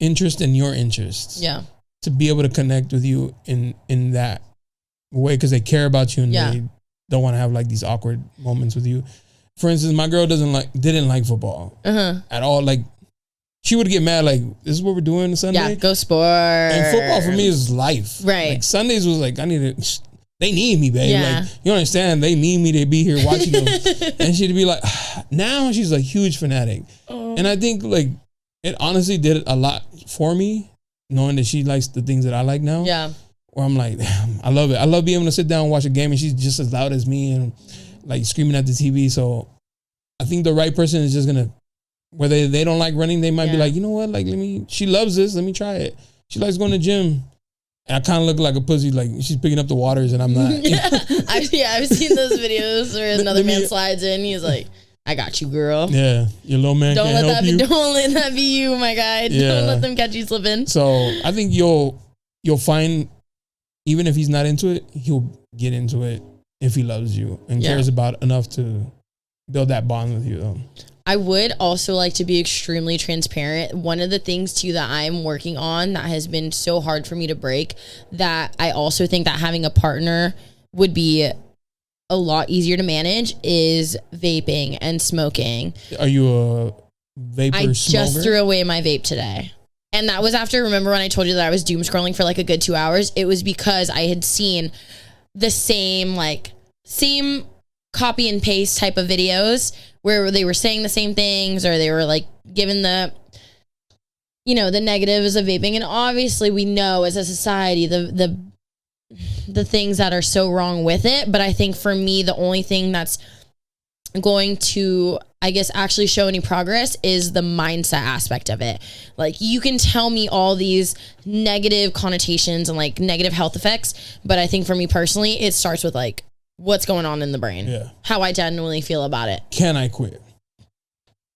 interest in your interests. Yeah. To be able to connect with you in that way, because they care about you and they don't want to have like these awkward moments with you. For instance, my girl didn't like football at all. Like, she would get mad like, this is what we're doing Sunday. Yeah, go sport. And football for me is life. Right. Like Sundays was like, they need me, babe. Yeah. Like, you understand? They need me to be here watching them. And she'd be like, now she's a huge fanatic. Oh. And I think like it honestly did a lot for me, knowing that she likes the things that I like now. Yeah. Where I'm like, damn, I love it. I love being able to sit down and watch a game and she's just as loud as me and like screaming at the TV. So I think the right person is just gonna, whether they don't like running, they might be like, you know what? Like, she loves this. Let me try it. She likes going to the gym. And I kind of look like a pussy, like she's picking up the waters and I'm not. I've seen those videos where another man slides in. He's like, I got you, girl. Yeah. Your little man can't help you. Don't let that be you, my guy. Yeah. Don't let them catch you slipping. So I think you'll find, even if he's not into it, he'll get into it if he loves you and cares about enough to build that bond with you, though. I would also like to be extremely transparent. One of the things too that I'm working on that has been so hard for me to break, that I also think that having a partner would be a lot easier to manage, is vaping and smoking. Are you a vapor smoker? I just threw away my vape today. And that was after, remember when I told you that I was doom scrolling for like a good 2 hours? It was because I had seen the same copy and paste type of videos where they were saying the same things, or they were like given the negatives of vaping. And obviously we know as a society the things that are so wrong with it. But I think for me, the only thing that's going to, I guess, actually show any progress is the mindset aspect of it. Like, you can tell me all these negative connotations and like negative health effects, but I think for me personally, it starts with like, what's going on in the brain? Yeah. How I genuinely feel about it. Can I quit?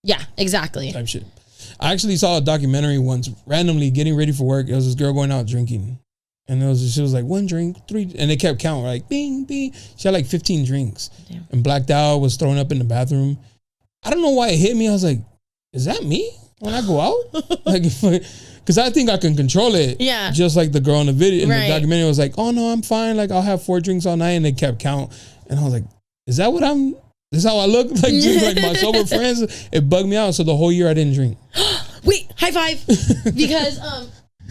Yeah, exactly. Type shit. I actually saw a documentary once, randomly getting ready for work. It was this girl going out drinking. And she was like, 1 drink, 3. And they kept counting, like, bing, bing. She had like 15 drinks. Damn. And blacked out, was thrown up in the bathroom. I don't know why it hit me. I was like, is that me when I go out? Like, because I think I can control it. Yeah. Just like the girl in the video, in the documentary was like, oh no, I'm fine. Like, I'll have 4 drinks all night. And they kept count. And I was like, is that what this is how I look? Like, just like my sober friends. It bugged me out. So the whole year I didn't drink. Wait, high five. Because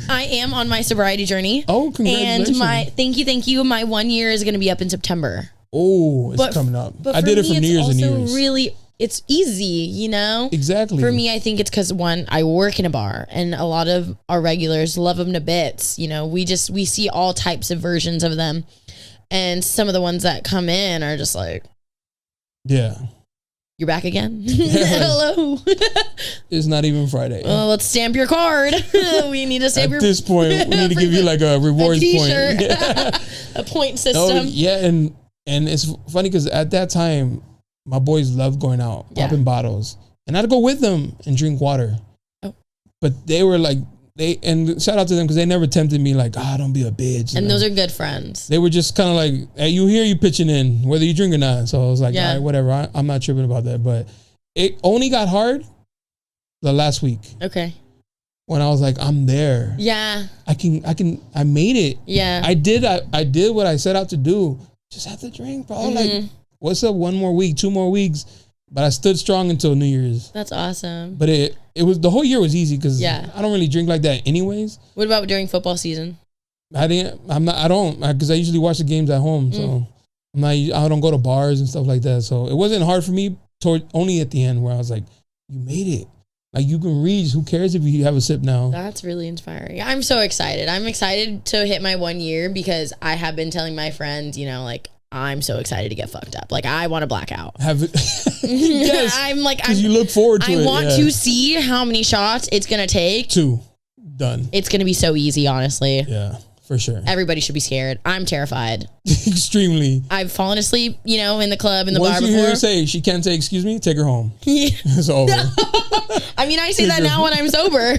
I am on my sobriety journey. Oh, congratulations. And thank you. My 1 year is going to be up in September. Oh, it's coming up. I did it for New Year's and New Year's. Really, it's easy, Exactly. For me, I think it's because, one, I work in a bar and a lot of our regulars love them to bits. We see all types of versions of them. And some of the ones that come in are just like, yeah. You're back again? Hello. It's not even Friday. Well, let's stamp your card. We need to stamp At this point, we need to give you like a rewards point. Yeah. A point system. Oh, yeah, and it's funny because at that time, my boys loved going out, popping bottles. And I'd go with them and drink water. Oh. But they were like, and shout out to them because they never tempted me like, don't be a bitch. And those are good friends. They were just kind of like, hey, you pitching in, whether you drink or not. So I was like, all right, whatever. I'm not tripping about that. But it only got hard the last week. Okay. When I was like, I'm there. Yeah. I made it. Yeah. I did what I set out to do. Just have to drink, bro. Mm-hmm. Like, what's up? 1 more week, 2 more weeks. But I stood strong until New Year's. That's awesome. But it was, the whole year was easy because I don't really drink like that anyways. What about during football season? I don't because I usually watch the games at home. So I don't go to bars and stuff like that. So it wasn't hard for me only at the end where I was like, you made it. Like, you can reach. Who cares if you have a sip now? That's really inspiring. I'm so excited. I'm excited to hit my 1 year because I have been telling my friends, like, I'm so excited to get fucked up. Like, I want to black out. Have it? Yes. I'm like, because you look forward to it. I want to see how many shots it's going to take. 2. Done. It's going to be so easy, honestly. Yeah, for sure. Everybody should be scared. I'm terrified. Extremely. I've fallen asleep, in the club, in the bar before. Once you hear her say, she can't say, excuse me, take her home. Yeah. It's over. I mean, I say that now when I'm sober.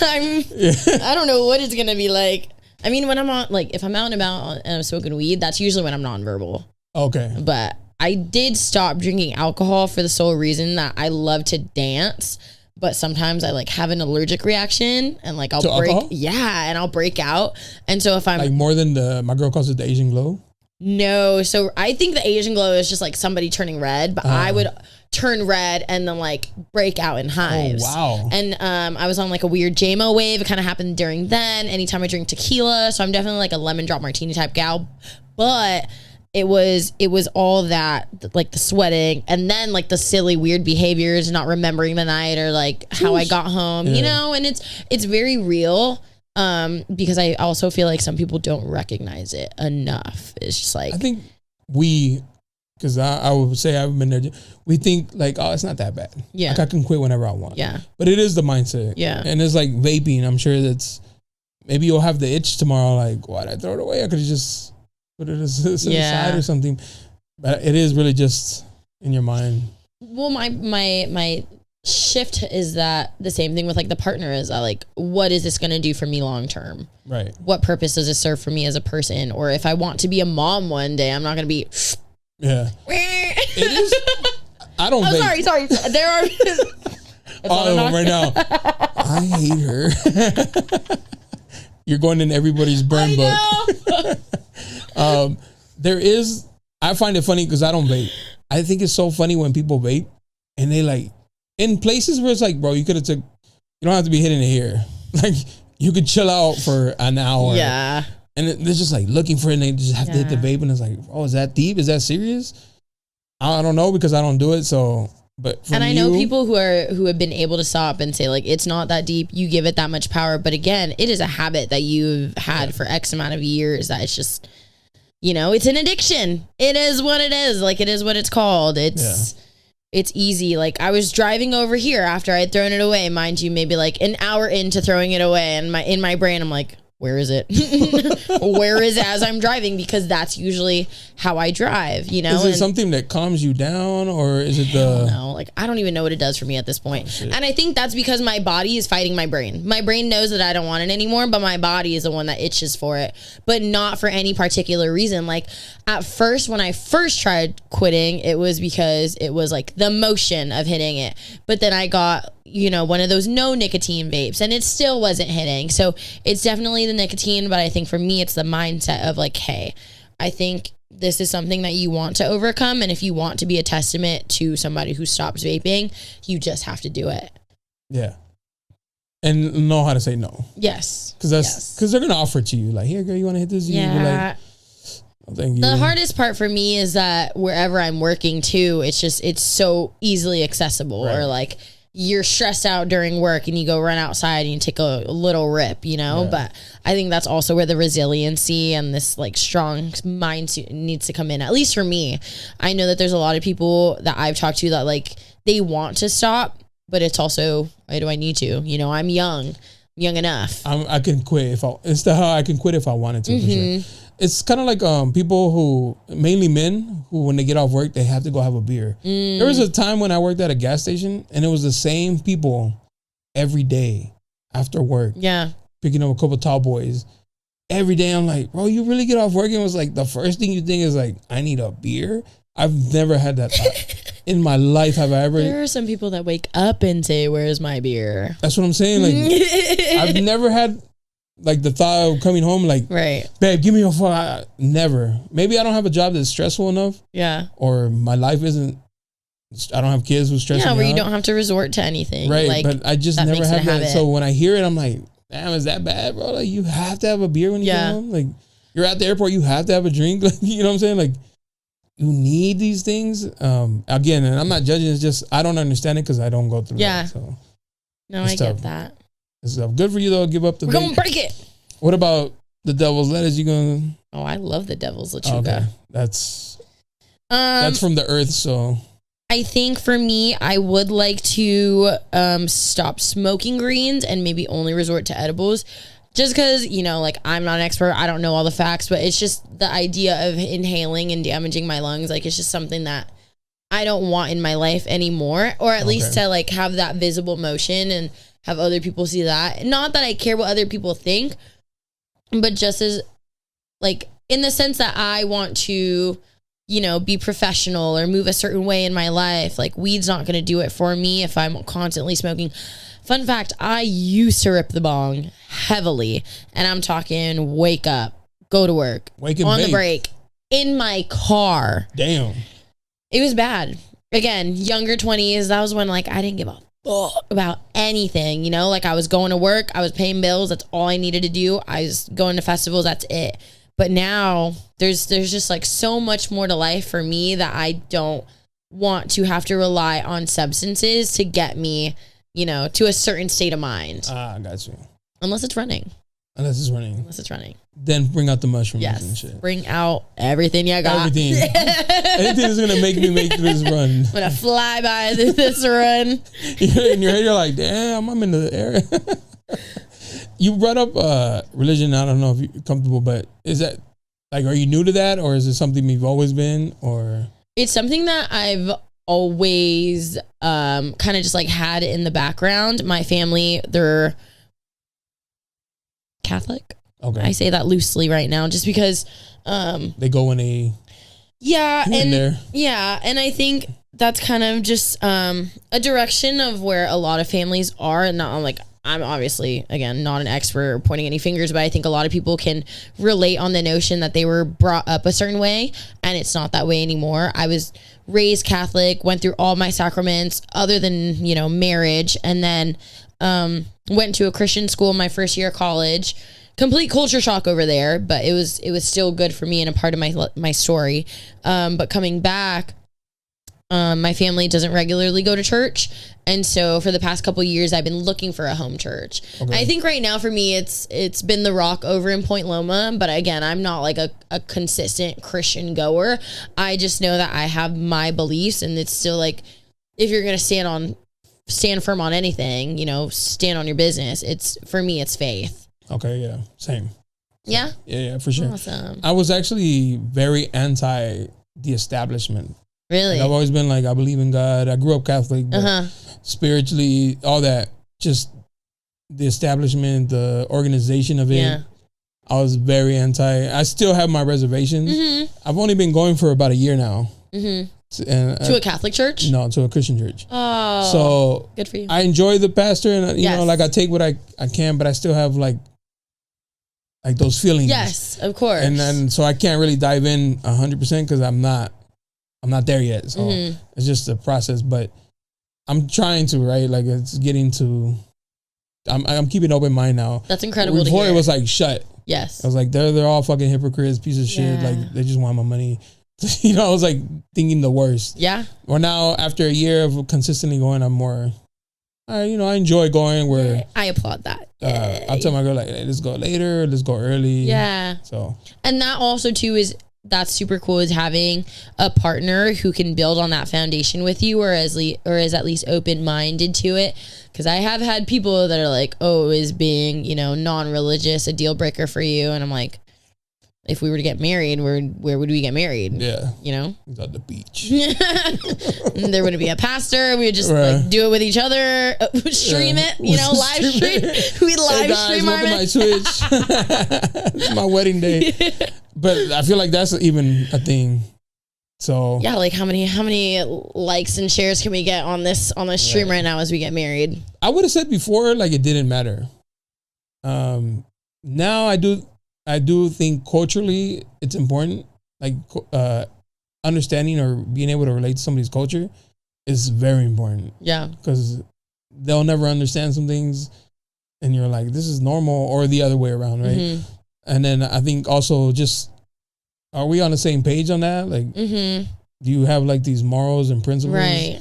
I don't know what it's going to be like. I mean, when I'm on, like, if I'm out and about and I'm smoking weed, that's usually when I'm nonverbal. Okay. But I did stop drinking alcohol for the sole reason that I love to dance, but sometimes I, like, have an allergic reaction and, like, I'll break. Alcohol? Yeah, and I'll break out. And so if I'm... Like, more than my girl calls it the Asian glow? No. So I think the Asian glow is just like somebody turning red, but I would turn red and then like break out in hives. Oh, wow. And I was on like a weird JMO wave. It kind of happened during then. Anytime I drink tequila. So I'm definitely like a lemon drop martini type gal. But it was all that, like the sweating and then like the silly weird behaviors, not remembering the night or like how I got home, you know, and it's very real. Because I also feel like some people don't recognize it enough. It's just like, I think because I would say I've been there. We think like, oh, it's not that bad. Yeah. Like I can quit whenever I want. Yeah. But it is the mindset. Yeah. And it's like vaping. I'm sure maybe you'll have the itch tomorrow. Like, why'd I throw it away? I could have just put it aside or something. But it is really just in your mind. Well, my shift is that the same thing with like the partner is like, what is this going to do for me long term? Right. What purpose does it serve for me as a person? Or if I want to be a mom one day, I'm not going to be. Yeah. It is. I don't. I'm sorry. There are. Right now. I hate her. You're going in everybody's burn book. There is. I find it funny because I don't vape. I think it's so funny when people vape and they like in places where it's like, bro, you don't have to be hitting it here. Like you could chill out for an hour. Yeah. And they're just like looking for it and they just have to hit the vape and it's like, oh, is that deep? Is that serious? I don't know because I don't do it. So, but and I know people who have been able to stop and say like, it's not that deep. You give it that much power. But again, it is a habit that you've had for X amount of years that it's just, you know, it's an addiction. It is what it is. Like it is what it's called. It's easy. Like I was driving over here after I'd thrown it away, mind you, maybe like an hour into throwing it away. And in my brain, I'm like, where is it? Where is it as I'm driving? Because that's usually how I drive, you know? Is it something that calms you down or is it no, like I don't even know what it does for me at this point. And I think that's because my body is fighting my brain. My brain knows that I don't want it anymore, but my body is the one that itches for it, but not for any particular reason. Like at first, when I first tried quitting, it was because it was like the motion of hitting it. But then I got, you know, one of those no nicotine vapes and it still wasn't hitting. So it's definitely the nicotine, but I think for me, it's the mindset of like, hey, I think this is something that you want to overcome. And if you want to be a testament to somebody who stops vaping, you just have to do it. Yeah. And know how to say no. Yes. Because they're going to offer it to you. Like, here, girl, you want to hit this? Yeah. You're like, oh, thank you. The hardest part for me is that wherever I'm working too, it's so easily accessible or like, you're stressed out during work and you go run outside and you take a little rip, you know? But I think that's also where the resiliency and this like strong mind needs to come in. At least for me, I know that there's a lot of people that I've talked to that like, they want to stop, but it's also, why do I need to? You know, I'm young enough. I can quit it's the how I can quit if I wanted to. For sure. It's kind of like people who, mainly men, who when they get off work, they have to go have a beer. There was a time when I worked at a gas station and it was the same people every day after work. Yeah. Picking up a couple of tall boys. Every day I'm like, bro, you really get off work? And it was like, the first thing you think is like, I need a beer? I've never had that thought. In my life have I ever. There are some people that wake up and say, where's my beer? That's what I'm saying. Like, I've never had like the thought of coming home like, babe, give me your phone. Never. Maybe I don't have a job that's stressful enough. Yeah. Or my life isn't, I don't have kids who stress me out. Yeah, where you don't have to resort to anything. Right. Like, but I just never had that. So when I hear it, I'm like, damn, is that bad, bro? Like you have to have a beer when you get home. Like you're at the airport, you have to have a drink. Like, you know what I'm saying? Like you need these things. Again, and I'm not judging. It's just, I don't understand it because I don't go through it. So no, I get that. It's good for you though. Give up the. We're gonna break it. What about the devil's lettuce? You gonna? Oh, I love the devil's lechuga. Okay. That's from the earth. So I think for me, I would like to stop smoking greens and maybe only resort to edibles. Just because, you know, like I'm not an expert, I don't know all the facts, but it's just the idea of inhaling and damaging my lungs. Like it's just something that I don't want in my life anymore, or at least to like have that visible motion and have other people see that. Not that I care what other people think, but just as like in the sense that I want to, you know, be professional or move a certain way in my life. Like weed's not going to do it for me if I'm constantly smoking. Fun fact, I used to rip the bong heavily, and I'm talking wake up, go to work, wake and on bake. the break, in my car. Damn. It was bad. Again, younger 20s. That was when like I didn't give a fuck about anything, you know? Like I was going to work. I was paying bills. That's all I needed to do. I was going to festivals. That's it. But now there's just like so much more to life for me that I don't want to have to rely on substances to get me, you know, to a certain state of mind. I got you. Unless it's running. Unless it's running. Then bring out the mushrooms and shit. Bring out everything you got. Everything. Anything that's gonna make me make this run. I'm gonna fly by this run. In your head, you're like, damn, I'm in the area. You brought up religion. I don't know if you're comfortable, but is that like, are you new to that, or is it something you've always been, or? It's something that I've always kind of just like had in the background. My family, they're Catholic. Okay. I say that loosely right now, just because they go in a and I think that's kind of just a direction of where a lot of families are, and not like. I'm obviously, again, not an expert or pointing any fingers, but I think a lot of people can relate on the notion that they were brought up a certain way, and it's not that way anymore. I was raised Catholic, went through all my sacraments other than, you know, marriage, and then went to a Christian school my first year of college. Complete culture shock over there, but it was still good for me and a part of my story. But coming back, my family doesn't regularly go to church. And so for the past couple of years, I've been looking for a home church. Okay. I think right now for me, it's been the Rock over in Point Loma. But again, I'm not like a consistent Christian goer. I just know that I have my beliefs, and it's still like, if you're going to stand firm on anything, you know, stand on your business. For me, it's faith. Okay. Yeah. Same. Yeah. Yeah, for sure. Awesome. I was actually very anti the establishment. Really? Like, I've always been like, I believe in God. I grew up Catholic, but spiritually, all that, just the establishment, the organization of it. Yeah. I was very anti. I still have my reservations. Mm-hmm. I've only been going for about a year now. Mm-hmm. And to a Catholic church? No, to a Christian church. Oh, so good for you. I enjoy the pastor, and you know, like I take what I can, but I still have like those feelings. Yes, of course. And then so I can't really dive in 100% because I'm not there yet. So it's just a process, but I'm trying to, right? Like it's getting to, I'm keeping an open mind now. That's incredible. Before to hear. It was like shut. Yes. I was like, they're all fucking hypocrites, piece of shit. Like they just want my money. You know, I was like thinking the worst. Yeah. Or now after a year of consistently going, I'm more, I enjoy going where. I applaud that. I'll tell my girl like, hey, let's go later, let's go early. Yeah. So. And that also too that's super cool, is having a partner who can build on that foundation with you, or is at least open-minded to it. Because I have had people that are like, oh, is being, you know, non-religious a deal breaker for you? And I'm like, if we were to get married, where would we get married? Yeah. You know? It's at the beach. There wouldn't be a pastor. We would just like do it with each other, stream it, you know, live stream. We'd live stream our my Twitch. It's my wedding day. But I feel like that's even a thing. So yeah, like how many likes and shares can we get on this stream right now as we get married? I would have said before like it didn't matter. Now I do think culturally it's important. Like understanding or being able to relate to somebody's culture is very important. Yeah, because they'll never understand some things, and you're like, this is normal, or the other way around, right? Mm-hmm. And then I think also just, are we on the same page on that? Like, do you have like these morals and principles, right?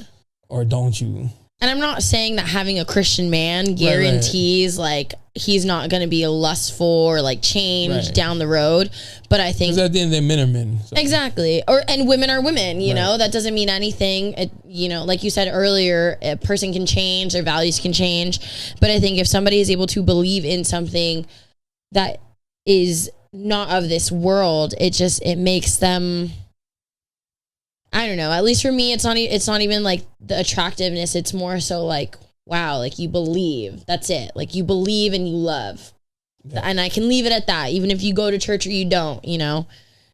Or don't you? And I'm not saying that having a Christian man guarantees like he's not going to be lustful or like change down the road. But I think, because at the end, they're men are men. So. Exactly. And women are women, you know, that doesn't mean anything. You know, like you said earlier, a person can change, their values can change. But I think if somebody is able to believe in something that is not of this world, it makes them, I don't know, at least for me, it's not even like the attractiveness. It's more so like, wow, like you believe. That's it. Like you believe and you love. Yeah. And I can leave it at that, even if you go to church or you don't, you know,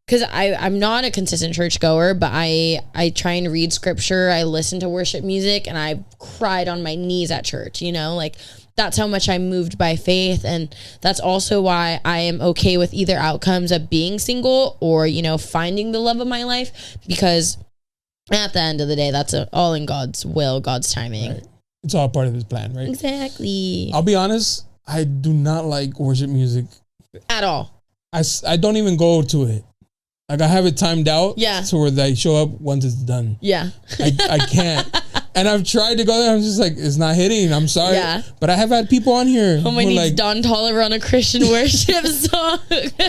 because I'm not a consistent church goer, but I try and read scripture. I listen to worship music, and I cried on my knees at church, you know, like that's how much I'm moved by faith. And that's also why I am okay with either outcomes of being single or, you know, finding the love of my life, because at the end of the day, that's all in God's will, God's timing. Right. It's all part of his plan, right? Exactly. I'll be honest, I do not like worship music. At all. I don't even go to it. Like, I have it timed out. Yeah. So where they show up once it's done. Yeah. I can't. And I've tried to go there. I'm just like, it's not hitting. I'm sorry. Yeah. But I have had people on here. Oh, my needs like, Don Toliver on a Christian worship song.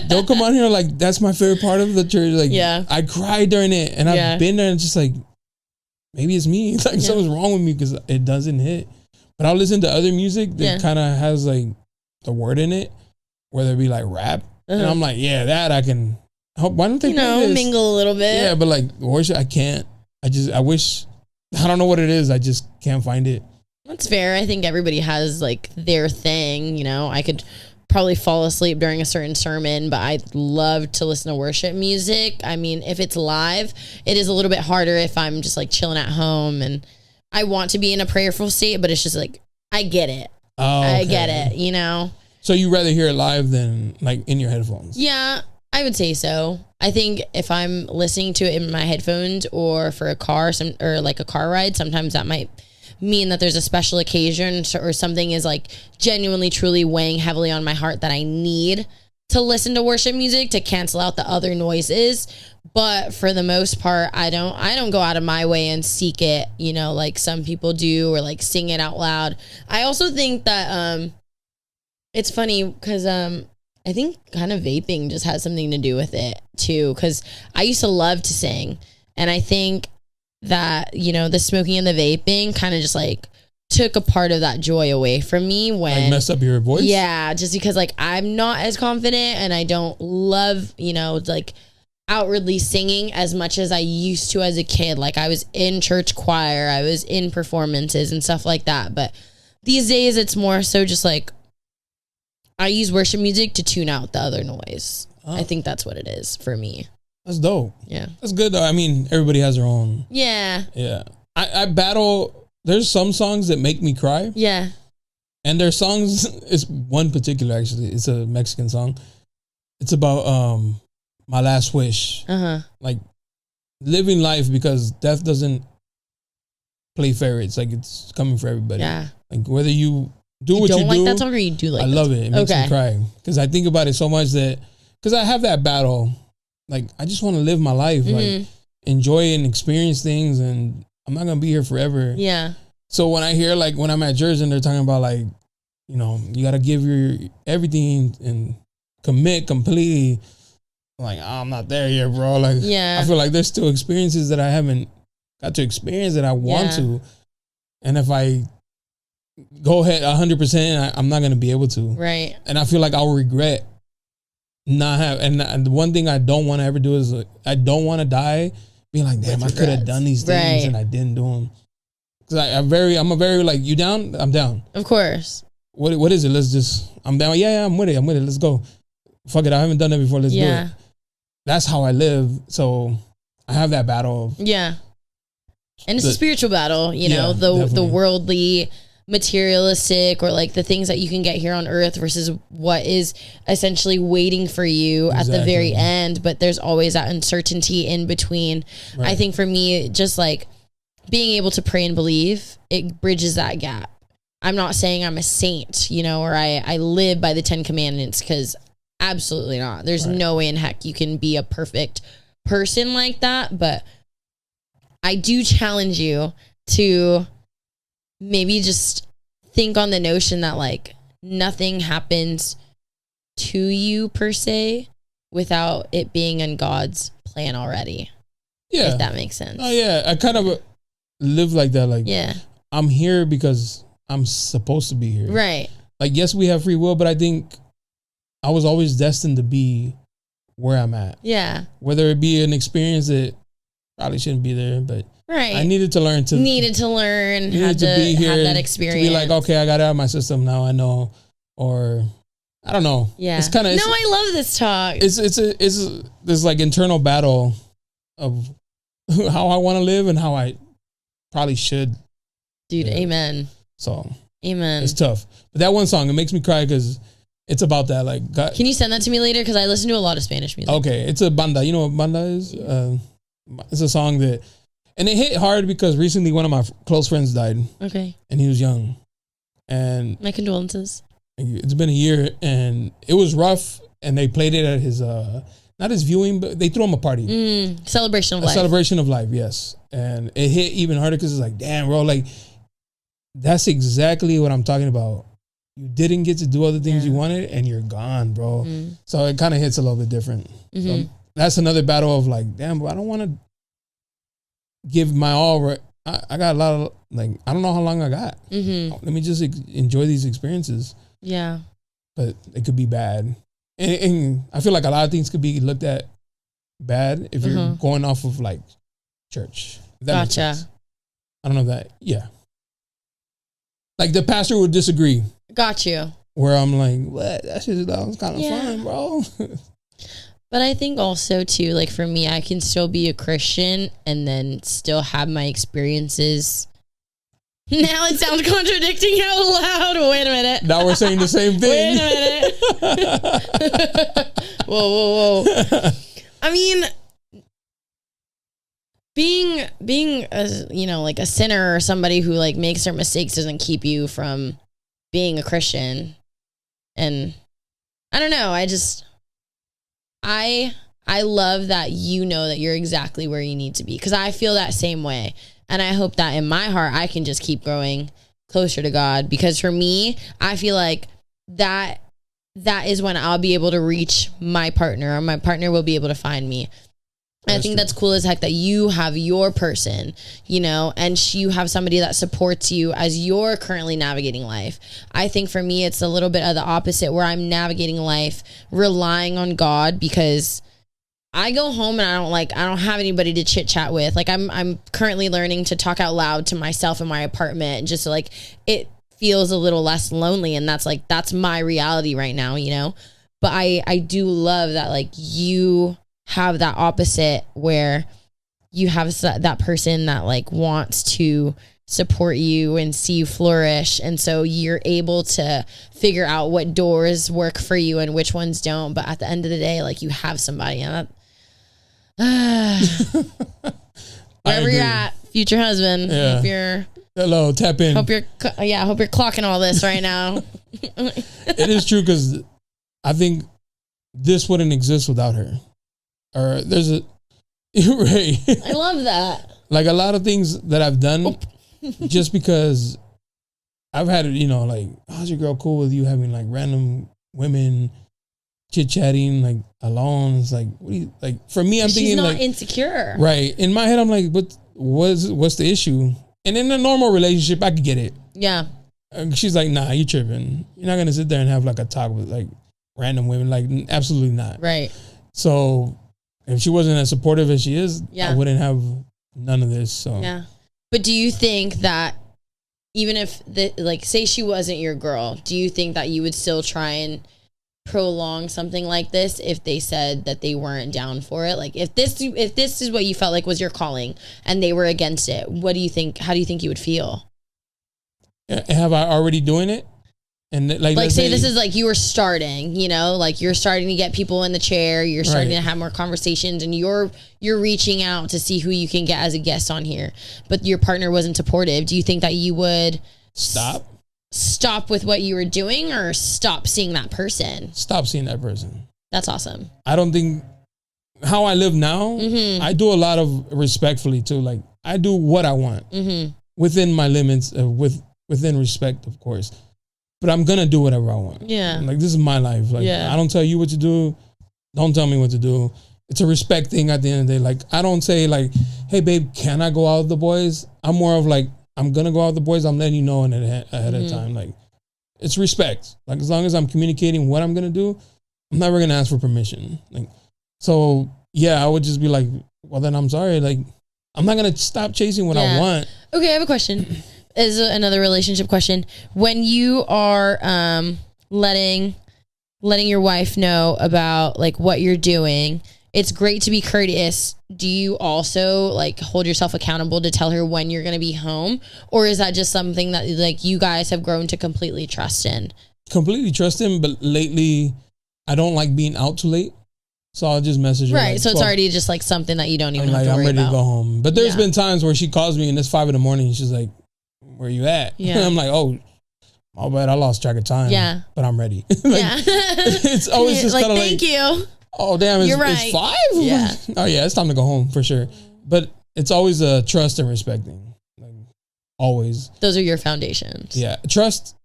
They'll come on here like, that's my favorite part of the church. Like, yeah. I cried during it. And I've been there and just like, maybe it's me. Like, something's wrong with me because it doesn't hit. But I'll listen to other music that kind of has like the word in it, whether it be like rap. And I'm like, yeah, that I can. Why don't they play this? Mingle a little bit? Yeah, but like worship, I can't. I wish. I don't know what it is. I just can't find it. That's fair. I think everybody has like their thing. You know, I could probably fall asleep during a certain sermon, but I love to listen to worship music. I mean, if it's live, it is a little bit harder if I'm just like chilling at home and I want to be in a prayerful state, but it's just like, I get it. Oh, okay. I get it, you know? So you rather hear it live than like in your headphones? Yeah, I would say so. I think if I'm listening to it in my headphones or for a car, or like a car ride, sometimes that might mean that there's a special occasion or something is like genuinely, truly weighing heavily on my heart that I need to listen to worship music to cancel out the other noises. But for the most part, I don't go out of my way and seek it, you know, like some people do, or like sing it out loud. I also think that it's funny because I think kind of vaping just has something to do with it too, because I used to love to sing, and I think that, you know, the smoking and the vaping kind of just like took a part of that joy away from me when like messed up your voice. Yeah, just because like I'm not as confident and I don't love, you know, like outwardly singing as much as I used to as a kid. Like I was in church choir, I was in performances and stuff like that, but these days it's more so just like I use worship music to tune out the other noise. I think that's what it is for me. That's dope. Yeah. That's good though. I mean, everybody has their own. Yeah. Yeah. I battle. There's some songs that make me cry. Yeah. And there's songs, it's one particular actually. It's a Mexican song. It's about my last wish. Like living life, because death doesn't play fair. It's like it's coming for everybody. Yeah. Like whether you do what you do. Like that song, or you do like I love it. It makes me cry because I think about it so much that because I have that battle. Like I just want to live my life, like enjoy and experience things, and I'm not gonna be here forever. Yeah. So when I hear like when I'm at Jersey and they're talking about like, you know, you gotta give your everything and commit completely. I'm like, oh, I'm not there yet, bro. Like, I feel like there's still experiences that I haven't got to experience that I want to, and if I go ahead 100%, I'm not gonna be able to. Right. And I feel like I'll regret not have. And the one thing I don't want to ever do is I don't want to die being like, damn, I could have done these things and I didn't do them. Cause I'm a very like, you down? I'm down. Of course. What is it? Let's just. I'm down. Yeah, I'm with it. Let's go. Fuck it. I haven't done that before. Let's do it. That's how I live. So I have that battle. Yeah. And it's a spiritual battle, you know, the worldly, materialistic, or like the things that you can get here on earth versus what is essentially waiting for you at the very end. But there's always that uncertainty in between. Right. I think for me, just like being able to pray and believe, it bridges that gap. I'm not saying I'm a saint, you know, or I live by the 10 Commandments, because absolutely not. There's no way in heck you can be a perfect person like that. But I do challenge you to maybe just think on the notion that like nothing happens to you per se without it being in God's plan already. Yeah. If that makes sense. Oh yeah. I kind of live like that. Like, I'm here because I'm supposed to be here. Right. Like, yes, we have free will, but I think I was always destined to be where I'm at. Yeah. Whether it be an experience that probably shouldn't be there, but I needed to learn to be here, have that experience. To be like, okay, I got it out of my system now. I know, or I don't know. Yeah, it's kind of. No, I love this talk. It's this like internal battle of how I want to live and how I probably should. Dude, amen. So Amen. It's tough. But that one song, it makes me cry because it's about that. Like, God. Can you send that to me later? Because I listen to a lot of Spanish music. Okay, it's a banda. You know what banda is? It's a song that, and it hit hard because recently one of my close friends died. Okay. And he was young. And my condolences. It's been a year and it was rough. And they played it at his, not his viewing, but they threw him a party. Celebration of life. Celebration of life, yes. And it hit even harder because it's like, damn, bro, like, that's exactly what I'm talking about. You didn't get to do all the things you wanted and you're gone, bro. So it kind of hits a little bit different. So that's another battle of like, damn, bro, I don't want to give my all. I got a lot of, like, I don't know how long I got. Let me just enjoy these experiences. Yeah. But it could be bad. And I feel like a lot of things could be looked at bad if you're going off of like church. Gotcha. I don't know that. Yeah. Like the pastor would disagree. Got you. Where I'm like, what? That was kind of fun, bro. But I think also too, like for me, I can still be a Christian and then still have my experiences. Now it sounds contradicting out loud. Wait a minute. Now we're saying the same thing. Wait a minute. Whoa. I mean, being a, you know, like a sinner or somebody who like makes their mistakes doesn't keep you from being a Christian. And I don't know. I love that you know that you're exactly where you need to be, because I feel that same way. And I hope that in my heart, I can just keep growing closer to God, because for me, I feel like that is when I'll be able to reach my partner, or my partner will be able to find me. I think that's cool as heck that you have your person, you know, and you have somebody that supports you as you're currently navigating life. I think for me, it's a little bit of the opposite, where I'm navigating life relying on God, because I go home and I don't have anybody to chit chat with. Like I'm currently learning to talk out loud to myself in my apartment, and just so like it feels a little less lonely. And that's my reality right now, you know? But I do love that like you have that opposite, where you have that person that like wants to support you and see you flourish. And so you're able to figure out what doors work for you and which ones don't. But at the end of the day, like you have somebody, and wherever you're at, future husband, if you're hello, tap in. Hope you're clocking all this right now. It is true, because I think this wouldn't exist without her. Or there's a right. I love that. Like a lot of things that I've done, just because I've had, you know, like, how's your girl cool with you having like random women chit chatting like alone? It's like, what do you like? For me, I'm thinking she's not like insecure. Right. In my head, I'm like, what's the issue? And in a normal relationship, I could get it. Yeah. She's like, nah, you tripping. You're not gonna sit there and have like a talk with like random women. Like, absolutely not. Right. So if she wasn't as supportive as she is, yeah, I wouldn't have none of this. So yeah. But do you think that even if say she wasn't your girl, do you think that you would still try and prolong something like this if they said that they weren't down for it? Like if this is what you felt like was your calling and they were against it, what do you think? How do you think you would feel? Have I already doing it? And like say this is like you were starting, you know, like you're starting to get people in the chair, you're starting to have more conversations, and you're reaching out to see who you can get as a guest on here, but your partner wasn't supportive. Do you think that you would stop with what you were doing, or stop seeing that person? Stop seeing that person. That's awesome. I don't think how I live now, I do a lot of respectfully too. Like I do what I want within my limits, within respect, of course. But I'm going to do whatever I want. Yeah. Like, this is my life. Like, I don't tell you what to do. Don't tell me what to do. It's a respect thing at the end of the day. Like, I don't say, like, hey, babe, can I go out with the boys? I'm more of, like, I'm going to go out with the boys. I'm letting you know ahead of time. Like, it's respect. Like, as long as I'm communicating what I'm going to do, I'm never going to ask for permission. Like, so, yeah, I would just be like, well, then I'm sorry. Like, I'm not going to stop chasing what I want. Okay, I have a question. Is another relationship question. When you are letting your wife know about like what you're doing, it's great to be courteous. Do you also like hold yourself accountable to tell her when you're going to be home? Or is that just something that like you guys have grown to completely trust in? Completely trust him, but lately I don't like being out too late. So I'll just message her. Right. Like, so it's already just like something that you don't even have to worry I'm ready to go home. But there's been times where she calls me and it's 5 a.m. and she's like, where you at? Yeah. I'm like, oh, my bad. I lost track of time. Yeah. But I'm ready. It's always just kind of like, thank you. Oh, damn. You're right. It's 5? Yeah. Oh, yeah. It's time to go home for sure. But it's always a trust and respecting. Like, always. Those are your foundations. Yeah. Trust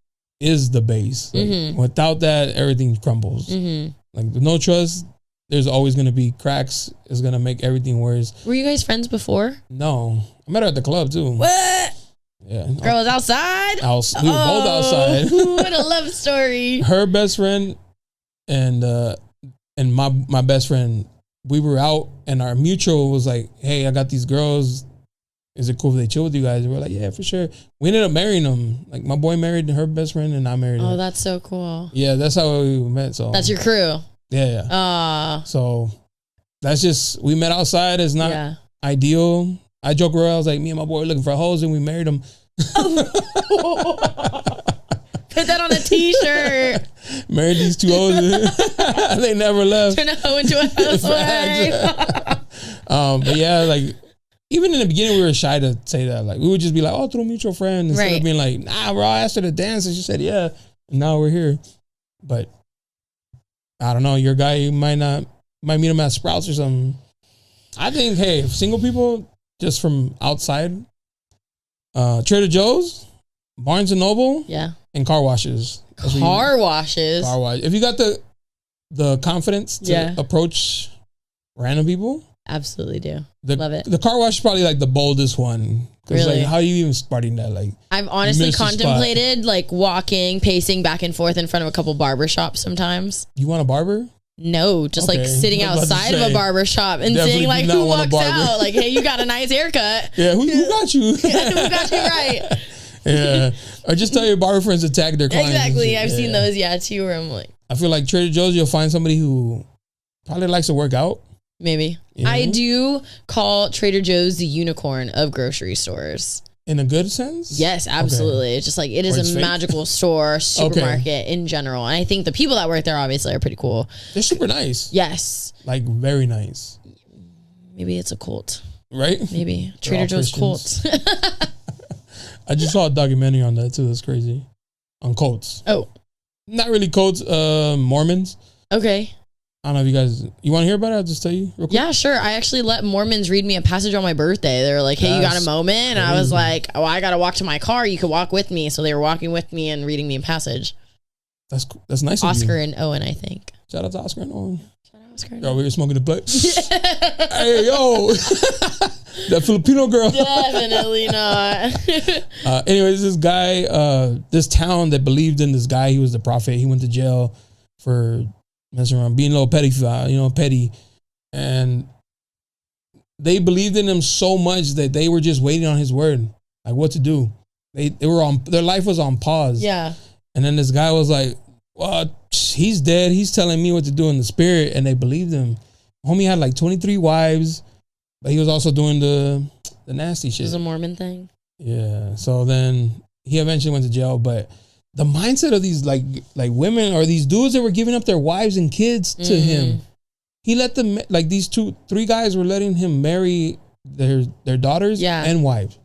is the base. Like, without that, everything crumbles. Like, with no trust, there's always going to be cracks. It's going to make everything worse. Were you guys friends before? No. I met her at the club, too. What? Yeah. Girl was outside? We were both outside. What a love story. Her best friend and my best friend, we were out and our mutual was like, hey, I got these girls. Is it cool if they chill with you guys? And we're like, yeah, for sure. We ended up marrying them. Like my boy married her best friend and I married her. Oh, that's so cool. Yeah, that's how we met. So that's your crew. Yeah. So that's just, we met outside. It's not ideal. I joke around. I was like, me and my boy were looking for hoes and we married them. Put that on a t-shirt. Married these 2 hoes. They never left. Turn a hoe into a housewife. But yeah, like even in the beginning we were shy to say that. Like we would just be like, oh, through a mutual friend, instead of being like, nah, bro, I asked her to dance and she said yeah. And now we're here. But I don't know, your guy, you might meet him at Sprouts or something. I think, hey, single people just from outside, Trader Joe's, Barnes and Noble, and car washes. Car washes. If you got the confidence to approach random people, absolutely do. Love it. The car wash is probably like the boldest one. Because like, how are you even starting that? Like, I've honestly contemplated like walking, pacing back and forth in front of a couple barbershops sometimes. You want a barber? No, just like sitting outside of a barbershop and seeing like who walks out. Like, hey, you got a nice haircut. Yeah, who got you? Who got you right? Yeah. Or just tell your barber friends to tag their clients. Exactly. I've seen those, too, where I'm like. I feel like Trader Joe's, you'll find somebody who probably likes to work out. Maybe. You know? I do call Trader Joe's the unicorn of grocery stores. In a good sense? Yes, absolutely. Okay. It's just like, it is a magical store, supermarket in general. And I think the people that work there obviously are pretty cool. They're super nice. Yes. Like, very nice. Maybe it's a cult. Right? Maybe. Trader Joe's cult. I just saw a documentary on that too. That's crazy. On cults. Oh. Not really cults, Mormons. Okay. I don't know if you want to hear about it? I'll just tell you real quick. Yeah, sure. I actually let Mormons read me a passage on my birthday. They were like, hey, you got a moment? And I was like, oh, I got to walk to my car. You could walk with me. So they were walking with me and reading me a passage. That's nice Oscar of you. and Owen, I think. Shout out to Oscar and Owen. Shout out Oscar and Owen. Yo, we were smoking the blunt. Hey, yo. That Filipino girl. Definitely not. Anyways, this guy, this town that believed in this guy, he was the prophet. He went to jail for messing around, being a little petty. And they believed in him so much that they were just waiting on his word, like what to do. They were their life was on pause. Yeah. And then this guy was like, well, he's dead. He's telling me what to do in the spirit. And they believed him. Homie had like 23 wives, but he was also doing the nasty shit. It was a Mormon thing. Yeah. So then he eventually went to jail, but the mindset of these like women or these dudes that were giving up their wives and kids to him, he let them, like these 3 guys were letting him marry their daughters and wives.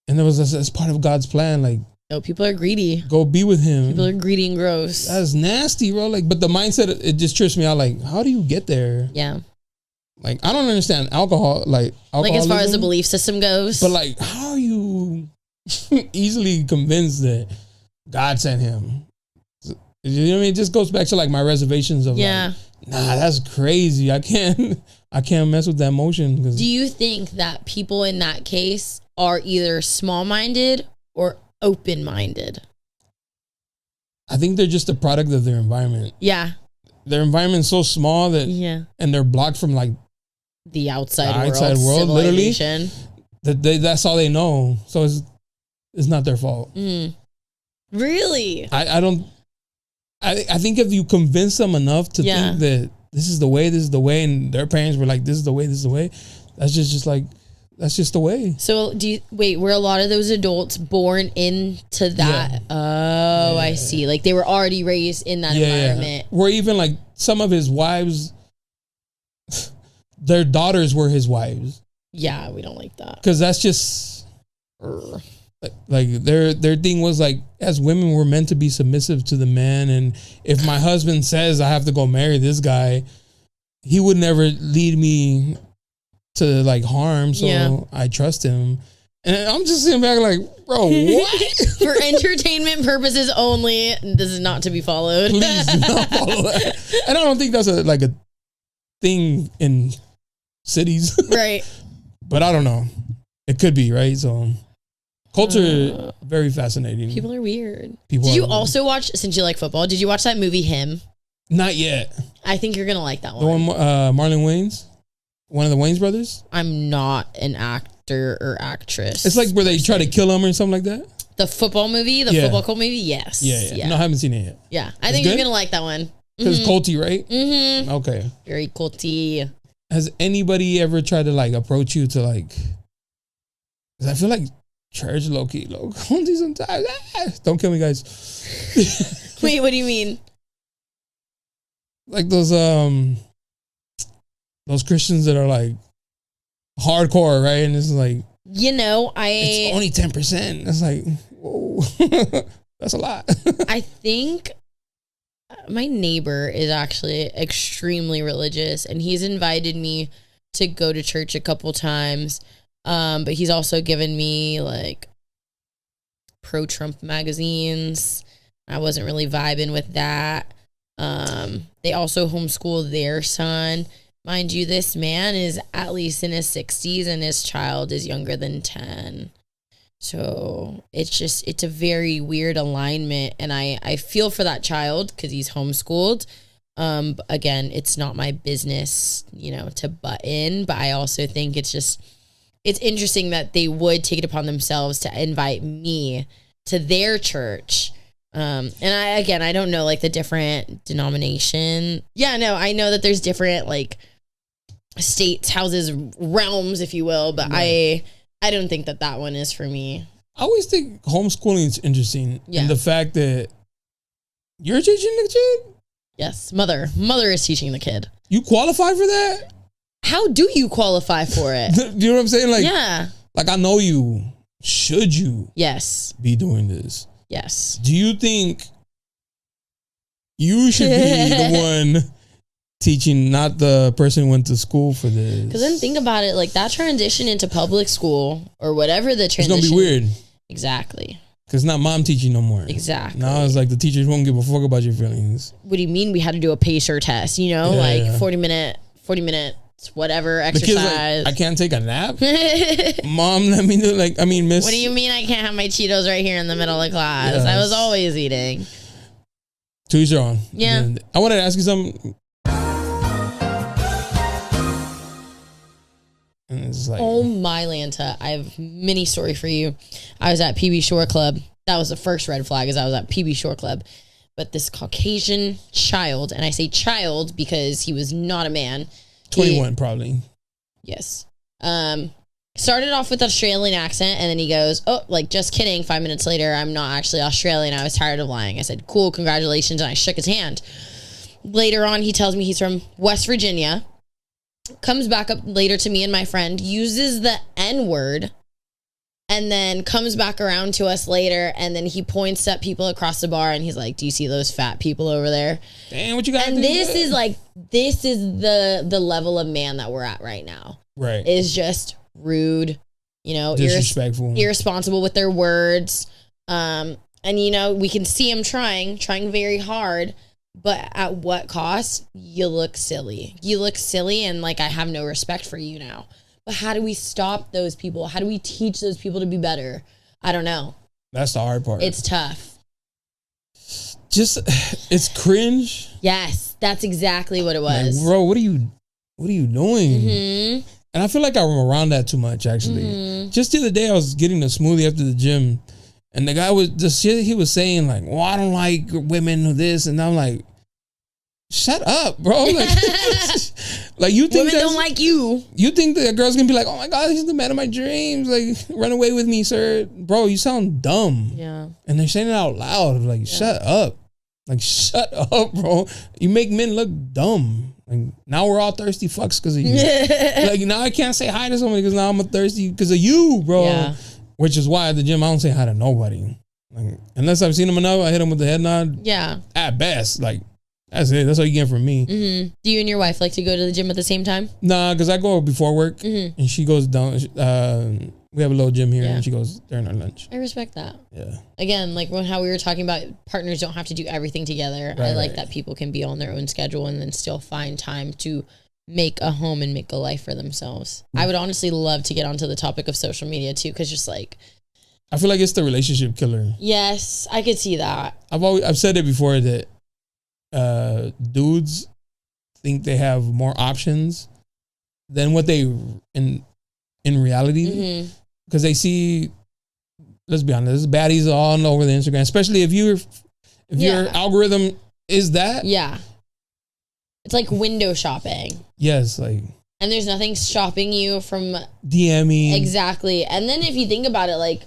And there was this part of God's plan, like, no, people are greedy. Go be with him. People are greedy and gross. That's nasty, bro. Like, but the mindset, it just trips me out. Like, how do you get there? Yeah. Like, I don't understand alcohol. Like as far as the belief system goes. But like, how are you easily convinced that God sent him? You know what I mean? It just goes back to like my reservations of like, nah, that's crazy. I can't mess with that emotion. Do you think that people in that case are either small-minded or open-minded? I think they're just a product of their environment. Yeah. Their environment's so small that, and they're blocked from like the outside world, literally. That's all they know. So it's not their fault. Really? I think if you convince them enough to think that this is the way, and their parents were like, this is the way. That's just like, that's just the way. So were a lot of those adults born into that? Yeah. Oh, yeah. I see. Like they were already raised in that environment. Where even like some of his wives, their daughters were his wives. Yeah, we don't like that. Because that's just like their thing was like, as women, we're meant to be submissive to the man, and if my husband says I have to go marry this guy, he would never lead me to like harm, so I trust him. And I'm just sitting back like, bro, what? For entertainment purposes only, this is not to be followed. Please do not follow that. And I don't think that's a thing in cities. Right. But I don't know. It could be, right? So culture, very fascinating. People are weird. Did you also watch, since you like football, did you watch that movie Him? Not yet. I think you're going to like that one. The one, Marlon Wayans? One of the Wayans brothers? I'm not an actor or actress. It's like where they try to kill him or something like that? The football movie? The football cult movie? Yes. Yeah. No, I haven't seen it yet. Yeah. I think you're going to like that one. Because it's culty, right? Mm-hmm. Okay. Very culty. Has anybody ever tried to like approach you to like... Because I feel like church low-key, culty sometimes. Don't kill me, guys. Wait, what do you mean? Like those Christians that are like hardcore, right? And it's like, it's only 10%. It's like, whoa, that's a lot. I think my neighbor is actually extremely religious, and he's invited me to go to church a couple times. But he's also given me like pro-Trump magazines. I wasn't really vibing with that. They also homeschool their son. Mind you, this man is at least in his 60s and his child is younger than 10. So it's a very weird alignment. And I feel for that child because he's homeschooled. Again, it's not my business, to butt in. But I also think it's interesting that they would take it upon themselves to invite me to their church. And I don't know like the different denomination. Yeah, no, I know that there's different like states, houses, realms, if you will, but I don't think that one is for me. I always think homeschooling is interesting. Yeah. And the fact that you're teaching the kid? Yes, mother is teaching the kid. You qualify for that? How do you qualify for it? Do you know what I'm saying? Like, yeah. Like I know you. Should you be doing this? Yes. Do you think you should be the one teaching, not the person who went to school for this? Because then think about it, like that transition into public school or whatever the transition. It's going to be weird. Exactly. Because it's not mom teaching no more. Exactly. Now it's like the teachers won't give a fuck about your feelings. What do you mean we had to do a pacer test? 40 minutes, whatever exercise. The kid's like, I can't take a nap? Mom, let me do miss. What do you mean I can't have my Cheetos right here in the middle of class? Yes. I was always eating. To each your own. Yeah. And I wanted to ask you something. And it's like, oh my Lanta, I have a mini story for you. I was at PB Shore Club. That was the first red flag, is I was at PB Shore Club. But this Caucasian child, and I say child because he was not a man. 21 probably. Yes. Started off with Australian accent, and then he goes, just kidding. 5 minutes later, I'm not actually Australian. I was tired of lying. I said, cool, congratulations, and I shook his hand. Later on, he tells me he's from West Virginia. Comes back up later to me and my friend, uses the N-word, and then comes back around to us later, and then he points at people across the bar, and he's like, do you see those fat people over there? Damn, what you got? And this is the level of man that we're at right now. Right. Is just rude, disrespectful, irresponsible with their words. And we can see him trying very hard, but at what cost? You look silly. And like, I have no respect for you now. But how do we stop those people? How do we teach those people to be better? I don't know. That's the hard part. It's tough. It's cringe. Yes, that's exactly what it was. Like, bro, what are you doing? Mm-hmm. And I feel like I'm around that too much, actually. Mm-hmm. Just the other day, I was getting a smoothie after the gym, and the guy was, the shit he was saying, like, well, I don't like women who this, and I'm like, shut up, bro. Like you think women don't like you. You think that a girl's gonna be like, oh my God, he's the man of my dreams. Like, run away with me, sir. Bro, you sound dumb. Yeah. And they're saying it out loud. Like, shut up. Like, shut up, bro. You make men look dumb. Like, now we're all thirsty fucks because of you. Like, now I can't say hi to somebody because now I'm a thirsty because of you, bro. Yeah. Which is why at the gym I don't say hi to nobody. Like, unless I've seen them enough, I hit them with the head nod. Yeah. At best, like, that's it. That's all you get from me. Mm-hmm. Do you and your wife like to go to the gym at the same time? Nah, because I go before work and she goes down. We have a little gym here and she goes during our lunch. I respect that. Yeah. Again, like how we were talking about partners don't have to do everything together. I like that people can be on their own schedule and then still find time to make a home and make a life for themselves. I would honestly love to get onto the topic of social media too, because just like, I feel like it's the relationship killer. Yes, I could see that. I've said it before that dudes think they have more options than what they in reality, because they see, let's be honest, baddies all over the Instagram, especially if your algorithm is that. Yeah. It's like window shopping. Yes, like. And there's nothing stopping you from DMing. Exactly. And then if you think about it, like,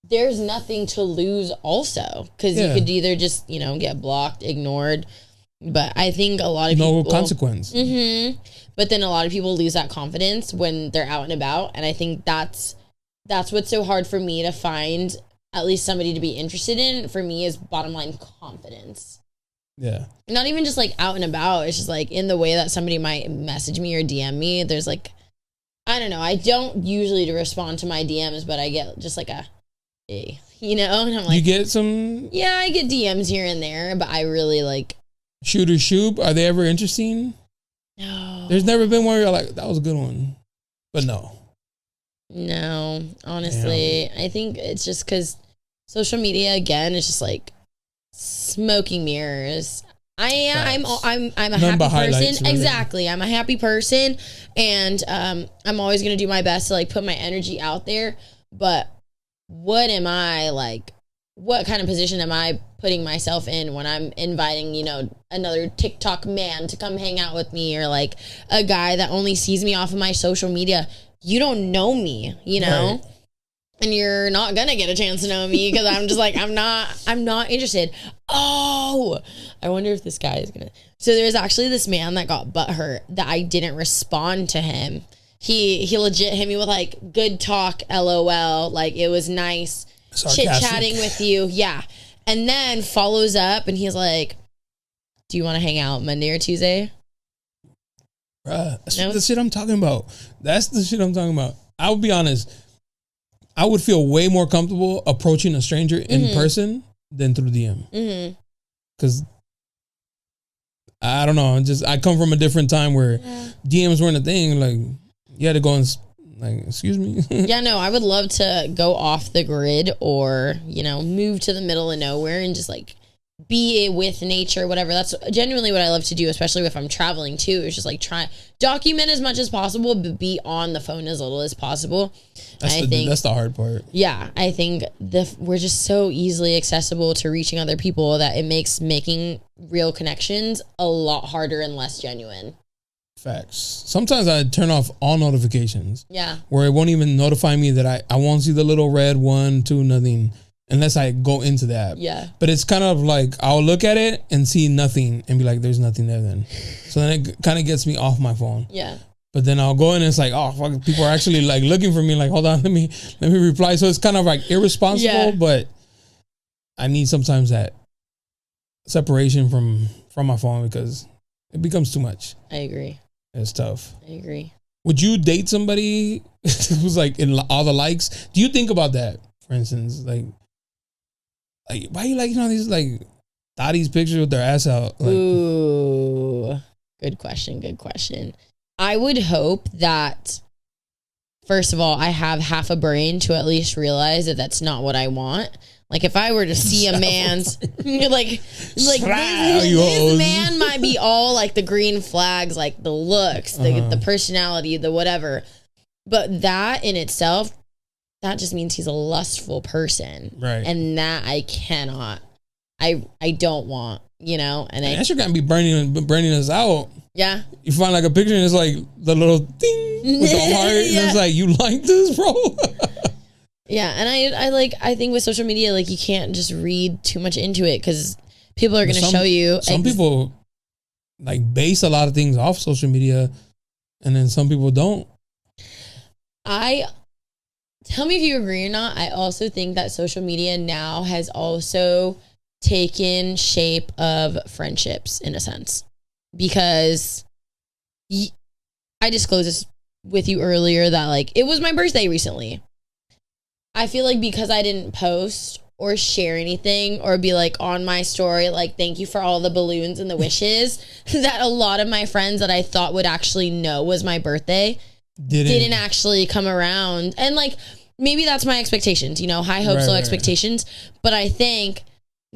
there's nothing to lose also, because you could either just, get blocked, ignored. But I think a lot of people... No consequence. But then a lot of people lose that confidence when they're out and about. And I think that's what's so hard for me to find, at least somebody to be interested in, for me, is bottom line confidence. Yeah. Not even just like out and about. It's just like in the way that somebody might message me or DM me. There's like, I don't know. I don't usually respond to my DMs, but I get just like a, hey, and I'm like, you get some? Yeah, I get DMs here and there, but I really like. Shoot or shoot? Are they ever interesting? No. There's never been one where you're like, that was a good one. But no. No, honestly. Damn. I think it's just because social media, again, is just like smoking mirrors. I'm a happy person. Really. Exactly. I'm a happy person, and I'm always going to do my best to like put my energy out there. But what am I like? What kind of position am I putting myself in when I'm inviting, another TikTok man to come hang out with me, or like a guy that only sees me off of my social media? You don't know me, right. And you're not going to get a chance to know me because I'm just like, I'm not interested. Oh, I wonder if this guy is going to. So there's actually this man that got butthurt that I didn't respond to him. He legit hit me with like, good talk, LOL. Like, it was nice chit-chatting with you. Yeah. And then follows up and he's like, do you want to hang out Monday or Tuesday? Bruh, that's the shit I'm talking about. That's the shit I'm talking about. I'll be honest. I would feel way more comfortable approaching a stranger in person than through DM. Because I don't know. I come from a different time where DMs weren't a thing. Like, you had to go and like, excuse me. Yeah, no, I would love to go off the grid or, move to the middle of nowhere and just like be with nature, whatever. That's genuinely what I love to do, especially if I'm traveling too. It's just like document as much as possible, but be on the phone as little as possible. That's the hard part. Yeah, I think we're just so easily accessible to reaching other people that it makes making real connections a lot harder and less genuine. Facts. Sometimes I turn off all notifications. Yeah. Where it won't even notify me that I won't see the little red 1, 2, nothing. Unless I go into the app. Yeah. But it's kind of like, I'll look at it and see nothing and be like, there's nothing there then. So then it kind of gets me off my phone. Yeah. But then I'll go in and it's like, oh, fuck, people are actually like looking for me. Like, hold on, let me reply. So it's kind of like irresponsible, but I need sometimes that separation from my phone because it becomes too much. I agree. It's tough. I agree. Would you date somebody who's like in all the likes? Do you think about that, for instance? Like why are you liking all these like thotties pictures with their ass out? Like, ooh, good question. I would hope that, first of all, I have half a brain to at least realize that that's not what I want. Like if I were to see a man's like this man might be all like the green flags, like the looks, the personality, the whatever, but that in itself, that just means he's a lustful person. Right. And that I cannot, I don't want, you know, and that shit can't be burning us out. Yeah. You find like a picture and it's like the little ding with the heart. And it's like, you like this, bro? Yeah. And I think with social media, like you can't just read too much into it because people are going to show you. Some people like base a lot of things off social media and then some people don't. Tell me if you agree or not. I also think that social media now has also taken shape of friendships in a sense. Because I disclosed this with you earlier that like it was my birthday recently. I feel like because I didn't post or share anything or be like on my story like thank you for all the balloons and the wishes that a lot of my friends that I thought would actually know was my birthday didn't actually come around. And like maybe that's my expectations, you know, high hopes, low expectations. But I think,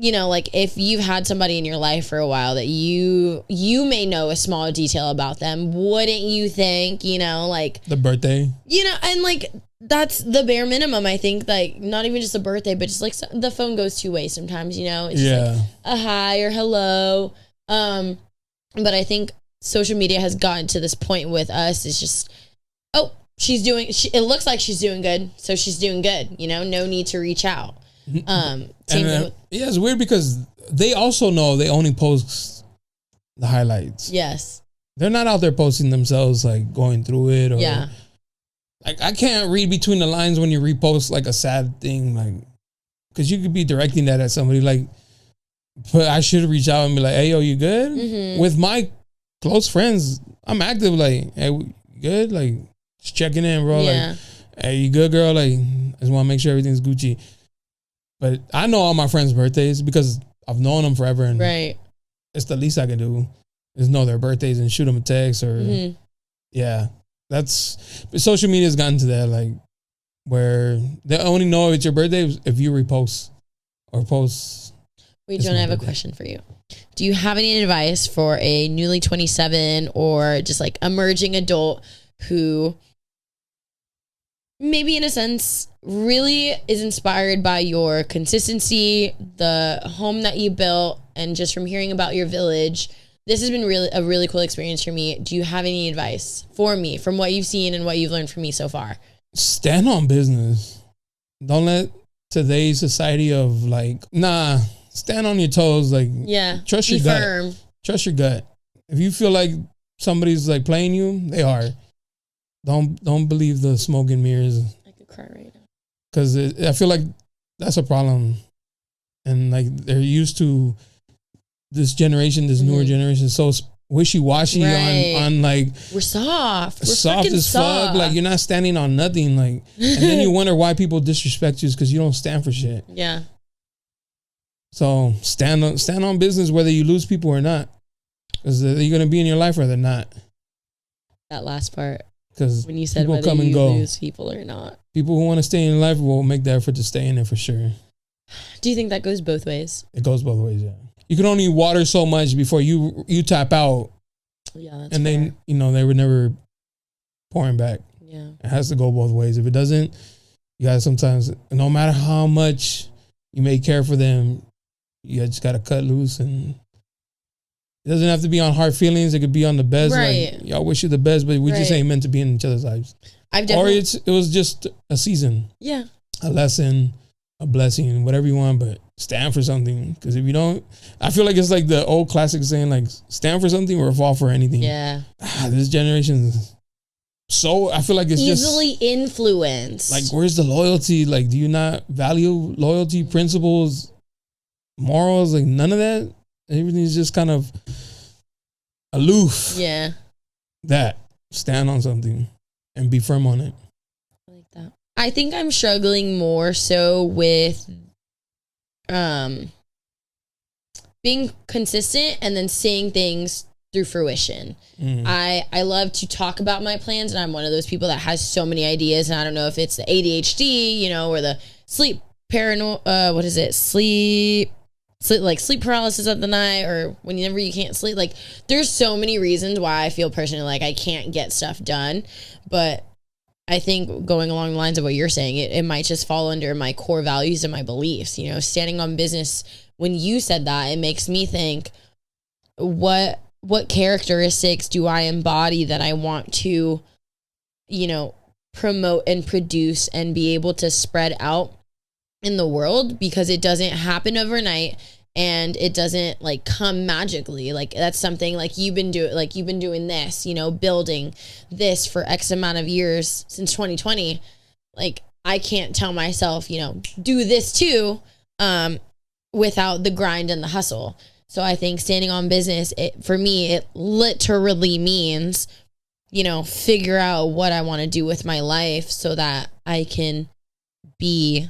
you know, like if you've had somebody in your life for a while that you may know a small detail about them, wouldn't you think, you know, like the birthday, you know, and like that's the bare minimum. I think like not even just a birthday, but just like the phone goes two ways sometimes, you know, it's just like a hi or hello. But I think social media has gotten to this point with us. It's just, oh, it looks like she's doing good. So she's doing good, you know, no need to reach out. It's weird because they also know they only post the highlights. Yes. They're not out there posting themselves like going through it or like I can't read between the lines when you repost like a sad thing, like because you could be directing that at somebody like, but I should reach out and be like, hey yo, you good? Mm-hmm. With my close friends, I'm active like, hey, you good? Like just checking in, bro. Like, hey, you good, girl? Like I just want to make sure everything's Gucci. But I know all my friends' birthdays because I've known them forever, and it's the least I can do is know their birthdays and shoot them a text or but social media has gotten to that like where they only know it's your birthday if you repost or post. Wait, John, I have a question for you. Do you have any advice for a newly 27 or just like emerging adult who maybe in a sense really is inspired by your consistency, the home that you built, and just from hearing about your village? This has been a really cool experience for me. Do you have any advice for me from what you've seen and what you've learned from me so far? Stand on business. Don't let today's society of like, stand on your toes. Like, trust your gut. Firm. Trust your gut. If you feel like somebody's like playing you, they are. Don't believe the smoke and mirrors. I could cry right now. Because I feel like that's a problem. And like they're used to this generation, this newer generation, so wishy-washy on like... We're soft. We're soft as fuck. Like you're not standing on nothing. Like, and then you wonder why people disrespect you because you don't stand for shit. Yeah. So stand on business whether you lose people or not. Because they're going to be in your life or they're not. That last part. Because when you said whether come you lose people or not. People who want to stay in your life will make the effort to stay in it for sure. Do you think that goes both ways? It goes both ways, yeah. You can only water so much before you tap out. Yeah, that's and fair. then, they were never pouring back. Yeah. It has to go both ways. If it doesn't, you gotta sometimes, no matter how much you may care for them, you just gotta cut loose. And it doesn't have to be on hard feelings. It could be on the best. Right. Like, y'all wish you the best, but we just ain't meant to be in each other's lives. Or it was just a season. Yeah. A lesson, a blessing, whatever you want, but stand for something. Because if you don't, I feel like it's like the old classic saying, like, stand for something or fall for anything. Yeah. This generation, so I feel like it's easily influenced. Like, where's the loyalty? Like, do you not value loyalty, principles, morals? Like, none of that. Everything's just kind of aloof. Yeah. That. Stand on something and be firm on it. I like that. I think I'm struggling more so with being consistent and then seeing things through fruition. I love to talk about my plans, and I'm one of those people that has so many ideas, and I don't know if it's the ADHD, or the sleep sleep paralysis of the night, or whenever you can't sleep. Like, there's so many reasons why I feel personally like I can't get stuff done. But I think going along the lines of what you're saying, it might just fall under my core values and my beliefs. Standing on business when you said that, it makes me think, what characteristics do I embody that I want to, promote and produce and be able to spread out in the world, because it doesn't happen overnight and it doesn't like come magically. Like that's something like you've been doing this, building this for X amount of years since 2020. Like I can't tell myself, do this too, without the grind and the hustle. So I think standing on business, for me, it literally means, figure out what I want to do with my life so that I can be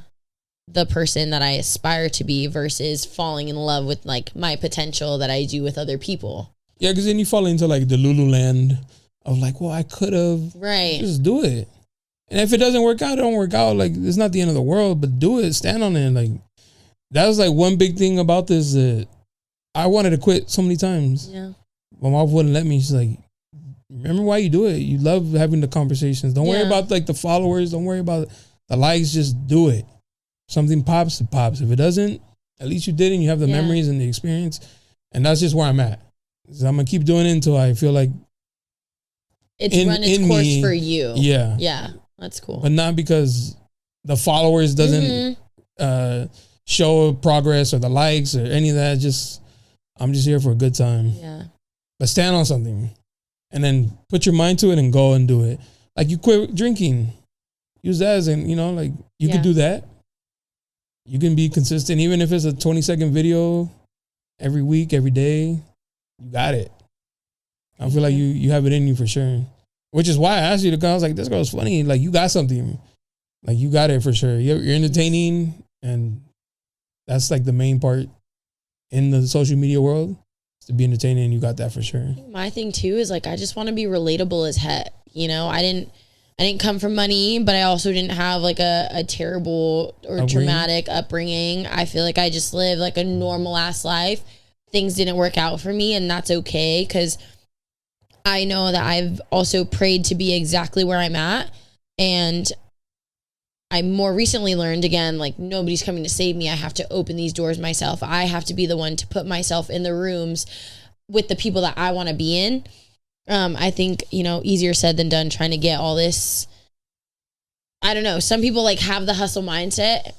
the person that I aspire to be versus falling in love with like my potential that I do with other people. Yeah, because then you fall into like the Lululand of like, well, I could have. Right. Just do it. And if it doesn't work out, it don't work out. Like, it's not the end of the world, but do it. Stand on it. Like, that was like one big thing about this that I wanted to quit so many times. Yeah. My mom wouldn't let me. She's like, remember why you do it. You love having the conversations. Don't worry about like the followers. Don't worry about the likes. Just do it. Something pops, it pops. If it doesn't, at least you did and you have the memories and the experience. And that's just where I'm at. So I'm going to keep doing it until I feel like it's run its course for you. Yeah. Yeah. That's cool. But not because the followers doesn't show progress or the likes or any of that. I'm just here for a good time. Yeah. But stand on something and then put your mind to it and go and do it. Like you quit drinking. Use that as like you could do that. You can be consistent, even if it's a 20-second video every week, every day. You got it. I feel like you have it in you for sure. Which is why I asked you to come. I was like, this girl's funny. Like, you got something. Like, you got it for sure. You're entertaining, and that's like the main part in the social media world, is to be entertaining, and you got that for sure. My thing, too, is like, I just want to be relatable as heck. I didn't come from money, but I also didn't have like a terrible or traumatic upbringing. I feel like I just lived like a normal ass life. Things didn't work out for me, and that's okay, because I know that I've also prayed to be exactly where I'm at. And I more recently learned, again, like nobody's coming to save me. I have to open these doors myself. I have to be the one to put myself in the rooms with the people that I want to be in. I think, easier said than done, trying to get all this. I don't know. Some people like have the hustle mindset.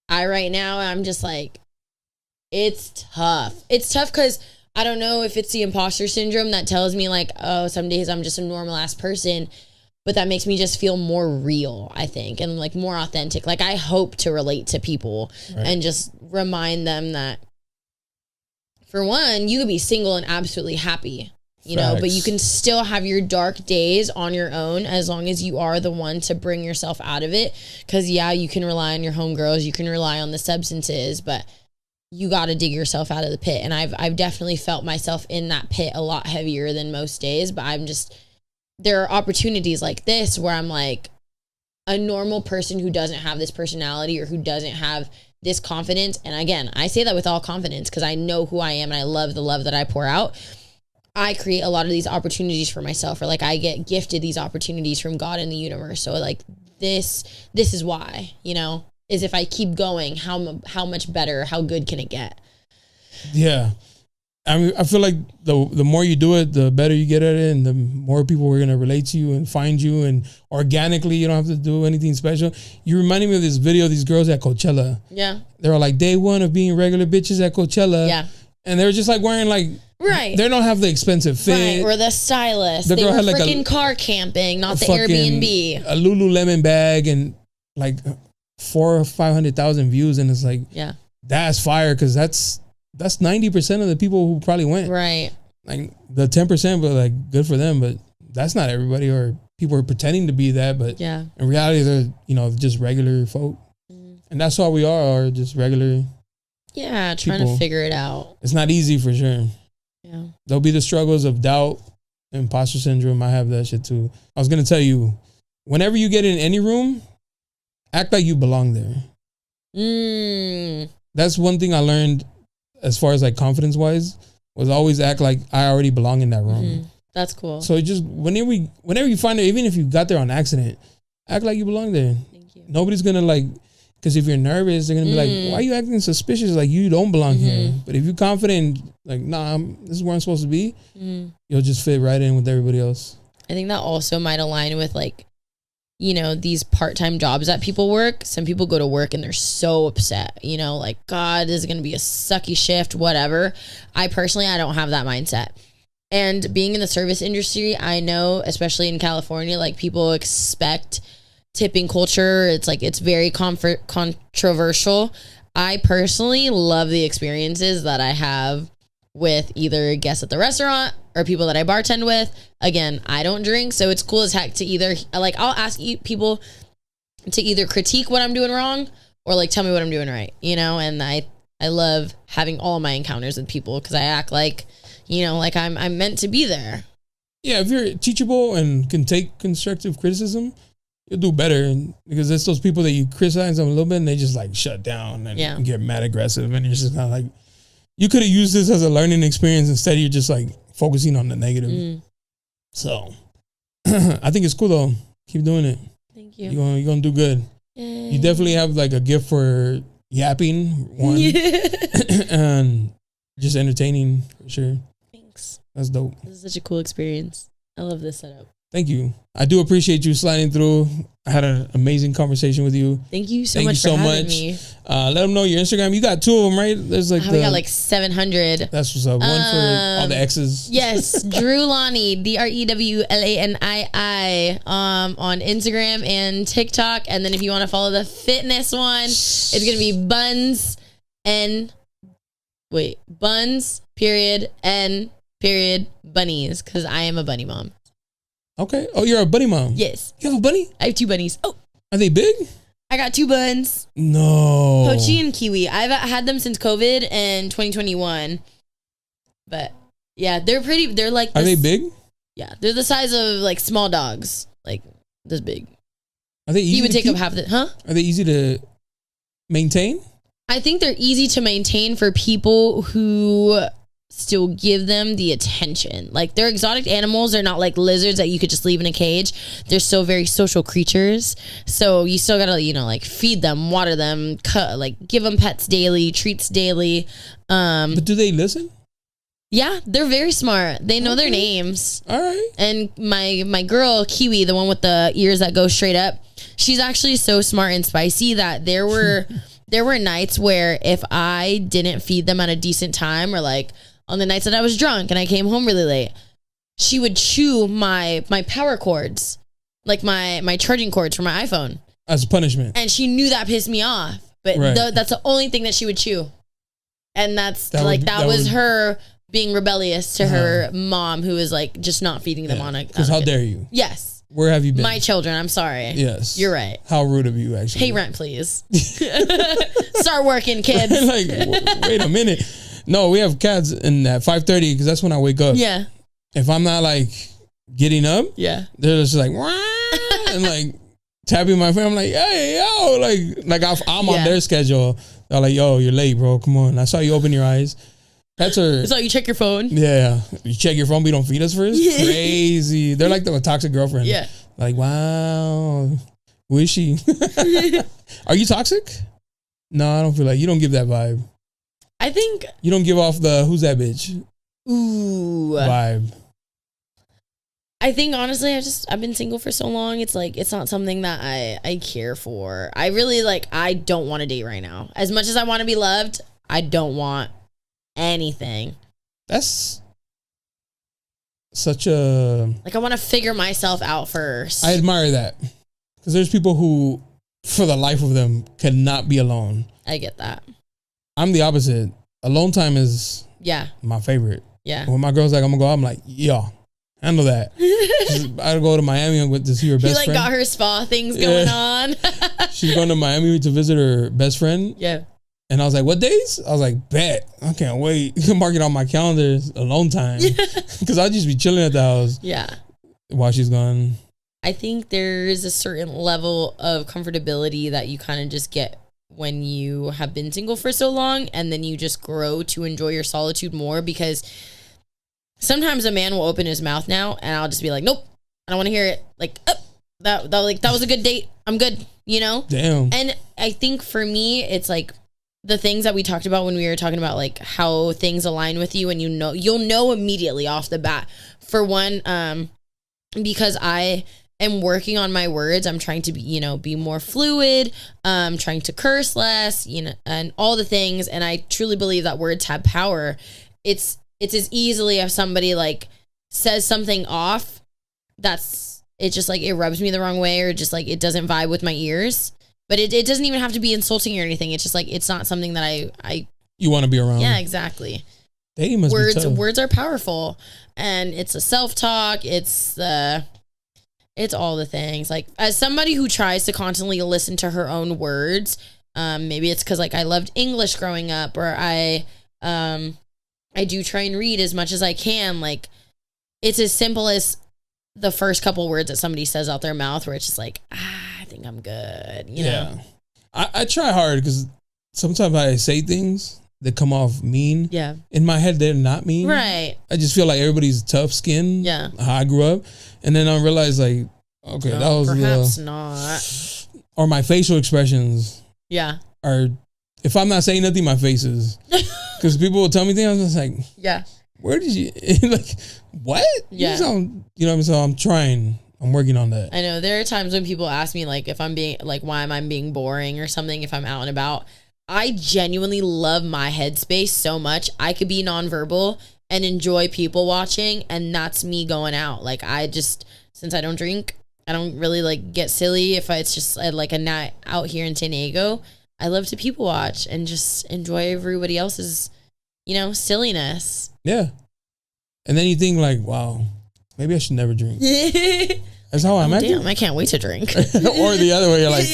Right now, I'm just like, it's tough. It's tough because I don't know if it's the imposter syndrome that tells me like, oh, some days I'm just a normal ass person, but that makes me just feel more real, I think, and like more authentic. Like I hope to relate to people and just remind them that, for one, you could be single and absolutely happy. But you can still have your dark days on your own as long as you are the one to bring yourself out of it. Because, you can rely on your homegirls, you can rely on the substances, but you got to dig yourself out of the pit. And I've definitely felt myself in that pit a lot heavier than most days. But there are opportunities like this where I'm like, a normal person who doesn't have this personality or who doesn't have this confidence. And again, I say that with all confidence because I know who I am and I love the love that I pour out. I create a lot of these opportunities for myself, or like I get gifted these opportunities from God and the universe. So like this is why, is if I keep going, how much better, how good can it get? Yeah. I mean, I feel like the more you do it, the better you get at it, and the more people are going to relate to you and find you, and organically, you don't have to do anything special. You reminded me of this video of these girls at Coachella. Yeah. They were like day one of being regular bitches at Coachella. Yeah. And they were just like wearing like, they don't have the expensive fit. Right, or the stylist. They were freaking car camping, not the Airbnb. A Lululemon bag and like 400,000 or 500,000 views. And it's like, that's fire, because that's 90% of the people who probably went. Right. Like the 10%, but like good for them. But that's not everybody, or people are pretending to be that. But in reality, they're, just regular folk. And that's all we are just regular. Yeah, trying to figure it out. It's not easy for sure. Yeah. There'll be the struggles of doubt, imposter syndrome. I have that shit too. I was going to tell you, whenever you get in any room, act like you belong there. That's one thing I learned as far as like confidence wise, was always act like I already belong in that room. That's cool. So just whenever you find it, even if you got there on accident, act like you belong there. Thank you. Nobody's going to like, Because if you're nervous, they're gonna be like, "Why are you acting suspicious? Like you don't belong here." But if you're confident, like, "Nah, this is where I'm supposed to be," you'll just fit right in with everybody else. I think that also might align with like, you know, these part-time jobs that people work. Some people go to work and they're so upset, you know, like, God, this is going to be a sucky shift, whatever. I don't have that mindset. And being in the service industry, I know, especially in California, like people expect tipping culture. It's like, it's very controversial. I personally love the experiences that I have with either guests at the restaurant or people that I bartend with. Again, I don't drink, so it's cool as heck to either, like, I'll ask people to either critique what I'm doing wrong or like tell me what I'm doing right, you know? And I love having all my encounters with people because I act like, you know, like I'm meant to be there. Yeah, if you're teachable and can take constructive criticism, you'll do better. Because it's those people that you criticize them a little bit and they just like shut down and get mad aggressive, and you're just kind of like, you could have used this as a learning experience instead. You're just like focusing on the negative. So I think it's cool though. Keep doing it. Thank you. You're gonna do good. Yay. You definitely have like a gift for yapping, one, and just entertaining for sure. Thanks. That's dope. This is such a cool experience. I love this setup. Thank you. I do appreciate you sliding through. I had an amazing conversation with you. Thank you so much for having me. Let them know your Instagram. You got 2 of them, right? There's like we got like 700. That's what's up. One for all the X's. Yes, Drew Lani, DREWLANII, on Instagram and TikTok. And then if you want to follow the fitness one, it's gonna be Buns Bunnies, because I am a bunny mom. Okay. Oh, you're a bunny mom? Yes. You have a bunny? I have 2 bunnies. Oh. Are they big? I got 2 buns. No. Pochi and Kiwi. I've had them since COVID and 2021. But yeah, they're like this. Are they big? Yeah. They're the size of like small dogs. Like this big. Are they easy He would to take keep? up half the, huh? Are they easy to maintain? I think they're easy to maintain for people who still give them the attention. Like, they're exotic animals. They're not like lizards that you could just leave in a cage. They're still very social creatures. So you still gotta, you know, like feed them, water them, give them pets daily, treats daily. But do they listen? Yeah, they're very smart. They know their names. All right. And my girl, Kiwi, the one with the ears that go straight up, she's actually so smart and spicy that there were nights where if I didn't feed them at a decent time, or like on the nights that I was drunk and I came home really late, she would chew my power cords, like my charging cords for my iPhone. As a punishment. And she knew that pissed me off. But that's the only thing that she would chew. And that was her being rebellious to her mom, who was like just not feeding them on a... Because how dare you? Yes. Where have you been? My children, I'm sorry. Yes. You're right. How rude of you, actually. Pay rent, please. Start working, kids. Like, wait a minute. No, we have cats in at 5:30 because that's when I wake up. Yeah. If I'm not like getting up, they're just like, wah, and like tapping my phone. I'm like, hey, yo, like I'm on their schedule. They're like, yo, you're late, bro. Come on. I saw you open your eyes. That's her. So you check your phone? Yeah. You check your phone, but you don't feed us first? Crazy. They're like the toxic girlfriend. Yeah. Like, wow. Who is she? Are you toxic? No, I don't feel like you don't give that vibe. I think you don't give off the who's that bitch vibe. I think honestly, I've been single for so long. It's like, it's not something that I care for. I really I don't want to date right now. As much as I want to be loved, I don't want anything. That's such a... Like, I want to figure myself out first. I admire that. Because there's people who, for the life of them, cannot be alone. I get that. I'm the opposite. Alone time is my favorite. Yeah. When my girl's like, I'm going to go, I'm like, yeah, handle that. I'd go to Miami to see her best friend. You got her spa things going on. She's going to Miami to visit her best friend. Yeah. And I was like, what days? I was like, bet. I can't wait. You can mark it on my calendar alone time. Because I'll just be chilling at the house. Yeah. While she's gone. I think there's a certain level of comfortability that you kind of just get when you have been single for so long, and then you just grow to enjoy your solitude more, because sometimes a man will open his mouth now and I'll just be like, nope, I don't want to hear it. Like, that was a good date. I'm good, you know? Damn. And I think for me, it's like the things that we talked about when we were talking about like how things align with you, and you'll know immediately off the bat. For one, because I am working on my words, I'm trying to be more fluid, trying to curse less, and all the things. And I truly believe that words have power. It's as easily if somebody like says something off, it just like it rubs me the wrong way, or just like it doesn't vibe with my ears. But it doesn't even have to be insulting or anything. It's just like it's not something that I you want to be around. Yeah, exactly. Dating must be tough. Words are powerful, and it's a self-talk. It's all the things. Like, as somebody who tries to constantly listen to her own words, maybe it's because like I loved English growing up, or I do try and read as much as I can. Like, it's as simple as the first couple words that somebody says out their mouth, where it's just like, I think I'm good. You know? I try hard because sometimes I say things that come off mean. Yeah. In my head, they're not mean. Right. I just feel like everybody's tough skin. Yeah. How I grew up. And then I realized like, okay, that was perhaps not. Or my facial expressions. Yeah. Are, if I'm not saying nothing, my face is. Because people will tell me things, I'm just like, yeah. Where did you, like, what? Yeah. You sound, you know what I'm saying? So I'm trying. I'm working on that. I know there are times when people ask me like if I'm being like, why am I being boring or something if I'm out and about. I genuinely love my headspace so much. I could be nonverbal and enjoy people watching, and that's me going out. Like, I just, since I don't drink, I don't really like get silly if it's just like a night out here in San Diego. I love to people watch and just enjoy everybody else's, silliness. Yeah. And then you think like, wow, maybe I should never drink. That's how I'm acting. Damn, I can't wait to drink. Or the other way, you're like,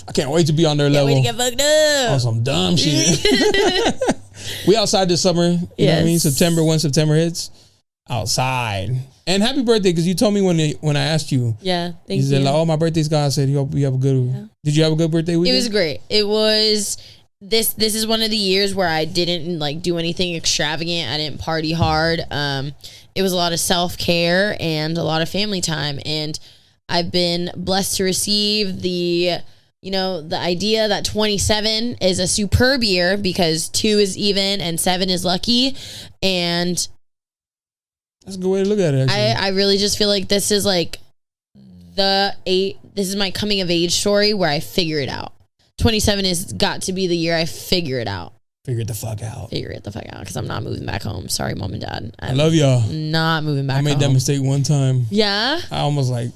I can't wait to be on their level. Can't wait to get fucked up. On some dumb shit. We outside this summer. You know what I mean? When September hits, outside. And happy birthday, because you told me when I asked you. Yeah, thank you. You said, like, oh, my birthday's gone. I said, you hope you have a good one. Did you have a good birthday weekend? It was great. It was... This is one of the years where I didn't like do anything extravagant. I didn't party hard. It was a lot of self-care and a lot of family time. And I've been blessed to receive the idea that 27 is a superb year because 2 is even and 7 is lucky. And that's a good way to look at it. I really just feel like this is like this is my coming of age story where I figure it out. 27 has got to be the year I figure it out. Figure it the fuck out. Figure it the fuck out, because I'm not moving back home. Sorry, mom and dad. I love y'all. Not moving back home. I made that mistake one time. Yeah? I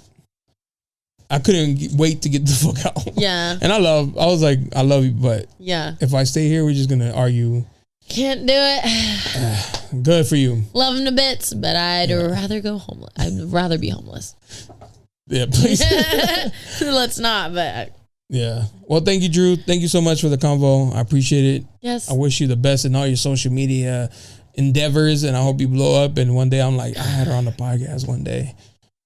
couldn't wait to get the fuck out. Yeah. And I was like, I love you, but yeah, if I stay here, we're just going to argue. Can't do it. Good for you. Love him to bits, but I'd rather go homeless. I'd rather be homeless. Yeah, please. Let's not, but... Yeah. Well, thank you, Drew. Thank you so much for the convo. I appreciate it. Yes. I wish you the best in all your social media endeavors, and I hope you blow up. And one day I'm like, I had her on the podcast one day.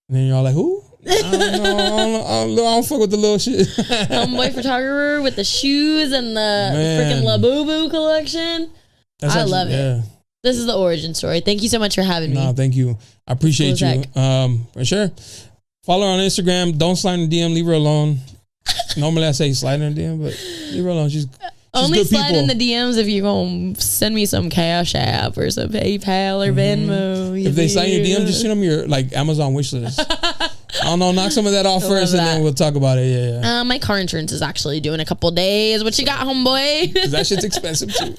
And then you're all like, who? I don't fuck with the little shit. Homeboy photographer with the shoes and the freaking Labubu collection. I love it. This is the origin story. Thank you so much for having me. No, thank you. I appreciate you. For sure. Follow her on Instagram. Don't slide in the DM. Leave her alone. Normally I say slide in the DM, but leave her alone. She's only good slide people. in the DMs if you're going to send me some Cash App or some PayPal or Venmo. If they slide in your DM, just send them your like Amazon wish list. I don't know. Knock some of that off first, and then we'll talk about it. Yeah. My car insurance is actually due in a couple days. What you got, homeboy? Because that shit's expensive too.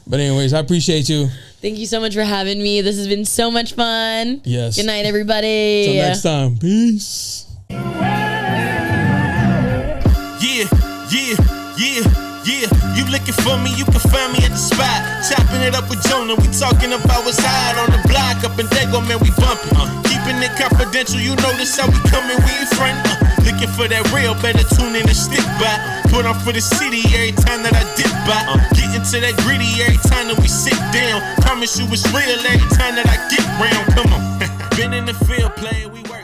But anyways, I appreciate you. Thank you so much for having me. This has been so much fun. Yes. Good night, everybody. Till next time. Peace. Yeah, you looking for me, you can find me at the spot. Chopping it up with Jonah, we talking about what's hot on the block. Up in Dago, man, we bumping. Keeping it confidential, you know this how we coming, we ain't front. Looking for that real, better tune in and stick by. Put on for the city every time that I dip by. Getting to that gritty every time that we sit down. Promise you it's real every time that I get round, come on. Been in the field playing, we work.